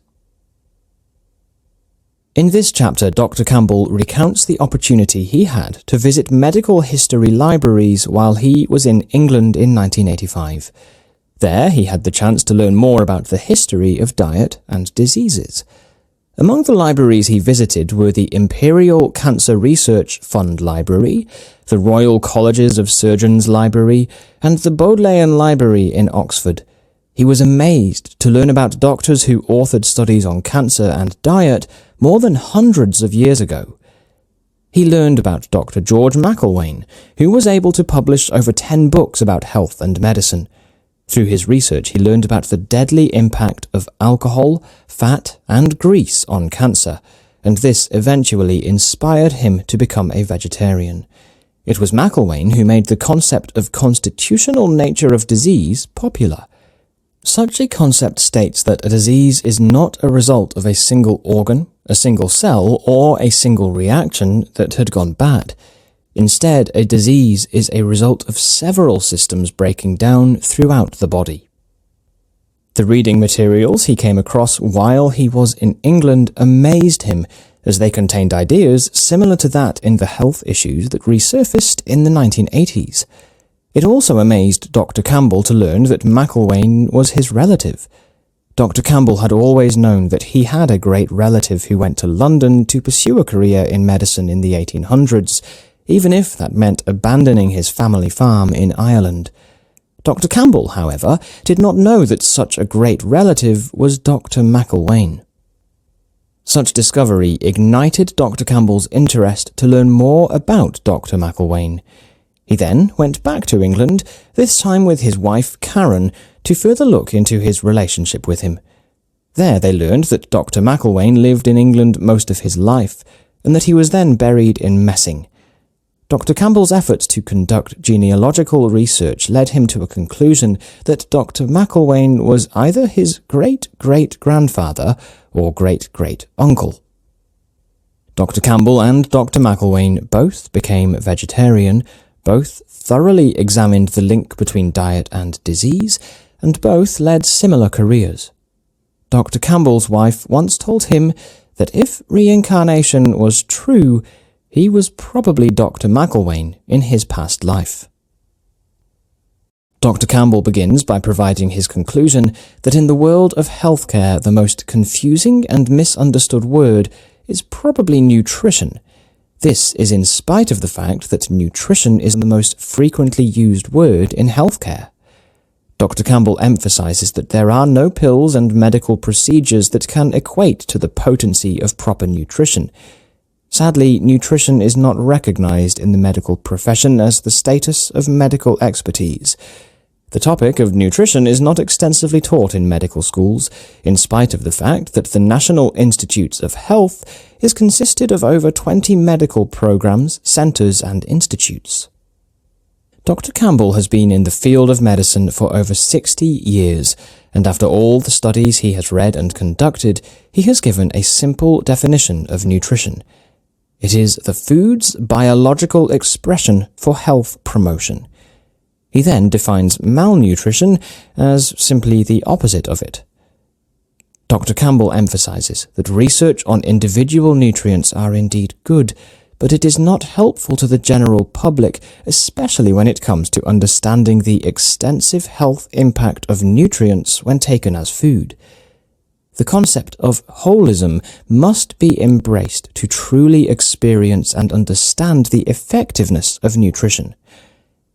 In this chapter, Dr. Campbell recounts the opportunity he had to visit medical history libraries while he was in England in 1985. There, he had the chance to learn more about the history of diet and diseases. Among the libraries he visited were the Imperial Cancer Research Fund Library, the Royal Colleges of Surgeons Library, and the Bodleian Library in Oxford. He was amazed to learn about doctors who authored studies on cancer and diet more than hundreds of years ago. He learned about Dr. George McIlwain, who was able to publish over 10 books about health and medicine. Through his research, he learned about the deadly impact of alcohol, fat, and grease on cancer, and this eventually inspired him to become a vegetarian. It was McIlwain who made the concept of constitutional nature of disease popular. Such a concept states that a disease is not a result of a single organ, a single cell, or a single reaction that had gone bad. Instead, a disease is a result of several systems breaking down throughout the body. The reading materials he came across while he was in England amazed him, as they contained ideas similar to that in the health issues that resurfaced in the 1980s. It also amazed Dr. Campbell to learn that McIlwain was his relative. Dr. Campbell had always known that he had a great relative who went to London to pursue a career in medicine in the 1800s, even if that meant abandoning his family farm in Ireland. Dr. Campbell, however, did not know that such a great relative was Dr. McIlwain. Such discovery ignited Dr. Campbell's interest to learn more about Dr. McIlwain. He then went back to England, this time with his wife Karen, to further look into his relationship with him. There they learned that Dr. McIlwain lived in England most of his life, and that he was then buried in Messing. Dr. Campbell's efforts to conduct genealogical research led him to a conclusion that Dr. McIlwain was either his great-great-grandfather or great-great-uncle. Dr. Campbell and Dr. McIlwain both became vegetarian, both thoroughly examined the link between diet and disease, and both led similar careers. Dr. Campbell's wife once told him that if reincarnation was true, he was probably Dr. McIlwain in his past life. Dr. Campbell begins by providing his conclusion that in the world of healthcare, the most confusing and misunderstood word is probably nutrition. This is in spite of the fact that nutrition is the most frequently used word in healthcare. Dr. Campbell emphasizes that there are no pills and medical procedures that can equate to the potency of proper nutrition. Sadly, nutrition is not recognized in the medical profession as the status of medical expertise. The topic of nutrition is not extensively taught in medical schools, in spite of the fact that the National Institutes of Health is consisted of over 20 medical programs, centers, and institutes. Dr. Campbell has been in the field of medicine for over 60 years, and after all the studies he has read and conducted, he has given a simple definition of nutrition. It is the food's biological expression for health promotion. He then defines malnutrition as simply the opposite of it. Dr. Campbell emphasizes that research on individual nutrients are indeed good, but it is not helpful to the general public, especially when it comes to understanding the extensive health impact of nutrients when taken as food. The concept of holism must be embraced to truly experience and understand the effectiveness of nutrition.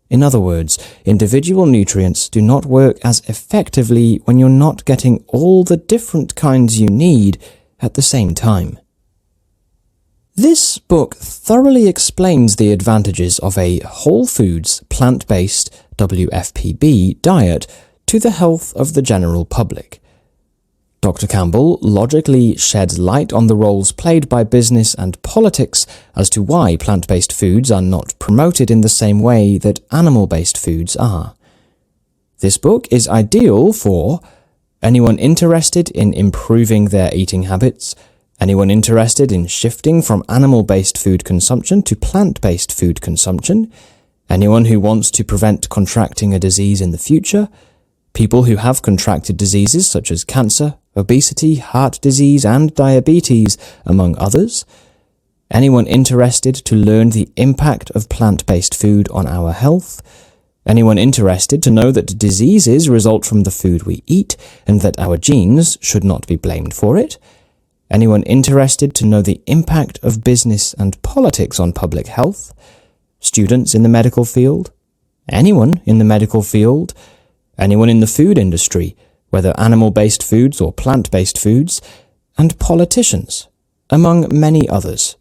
In other words, individual nutrients do not work as effectively when you're not getting all the different kinds you need at the same time. This book thoroughly explains the advantages of a whole foods, plant-based WFPB diet to the health of the general public. Dr. Campbell logically sheds light on the roles played by business and politics as to why plant-based foods are not promoted in the same way that animal-based foods are. This book is ideal for anyone interested in improving their eating habits, anyone interested in shifting from animal-based food consumption to plant-based food consumption, anyone who wants to prevent contracting a disease in the future, people who have contracted diseases such as cancer, obesity, heart disease, and diabetes, among others, anyone interested to learn the impact of plant-based food on our health, anyone interested to know that diseases result from the food we eat and that our genes should not be blamed for it, anyone interested to know the impact of business and politics on public health, students in the medical field, anyone in the medical field, anyone in the food industry, whether animal-based foods or plant-based foods, and politicians, among many others.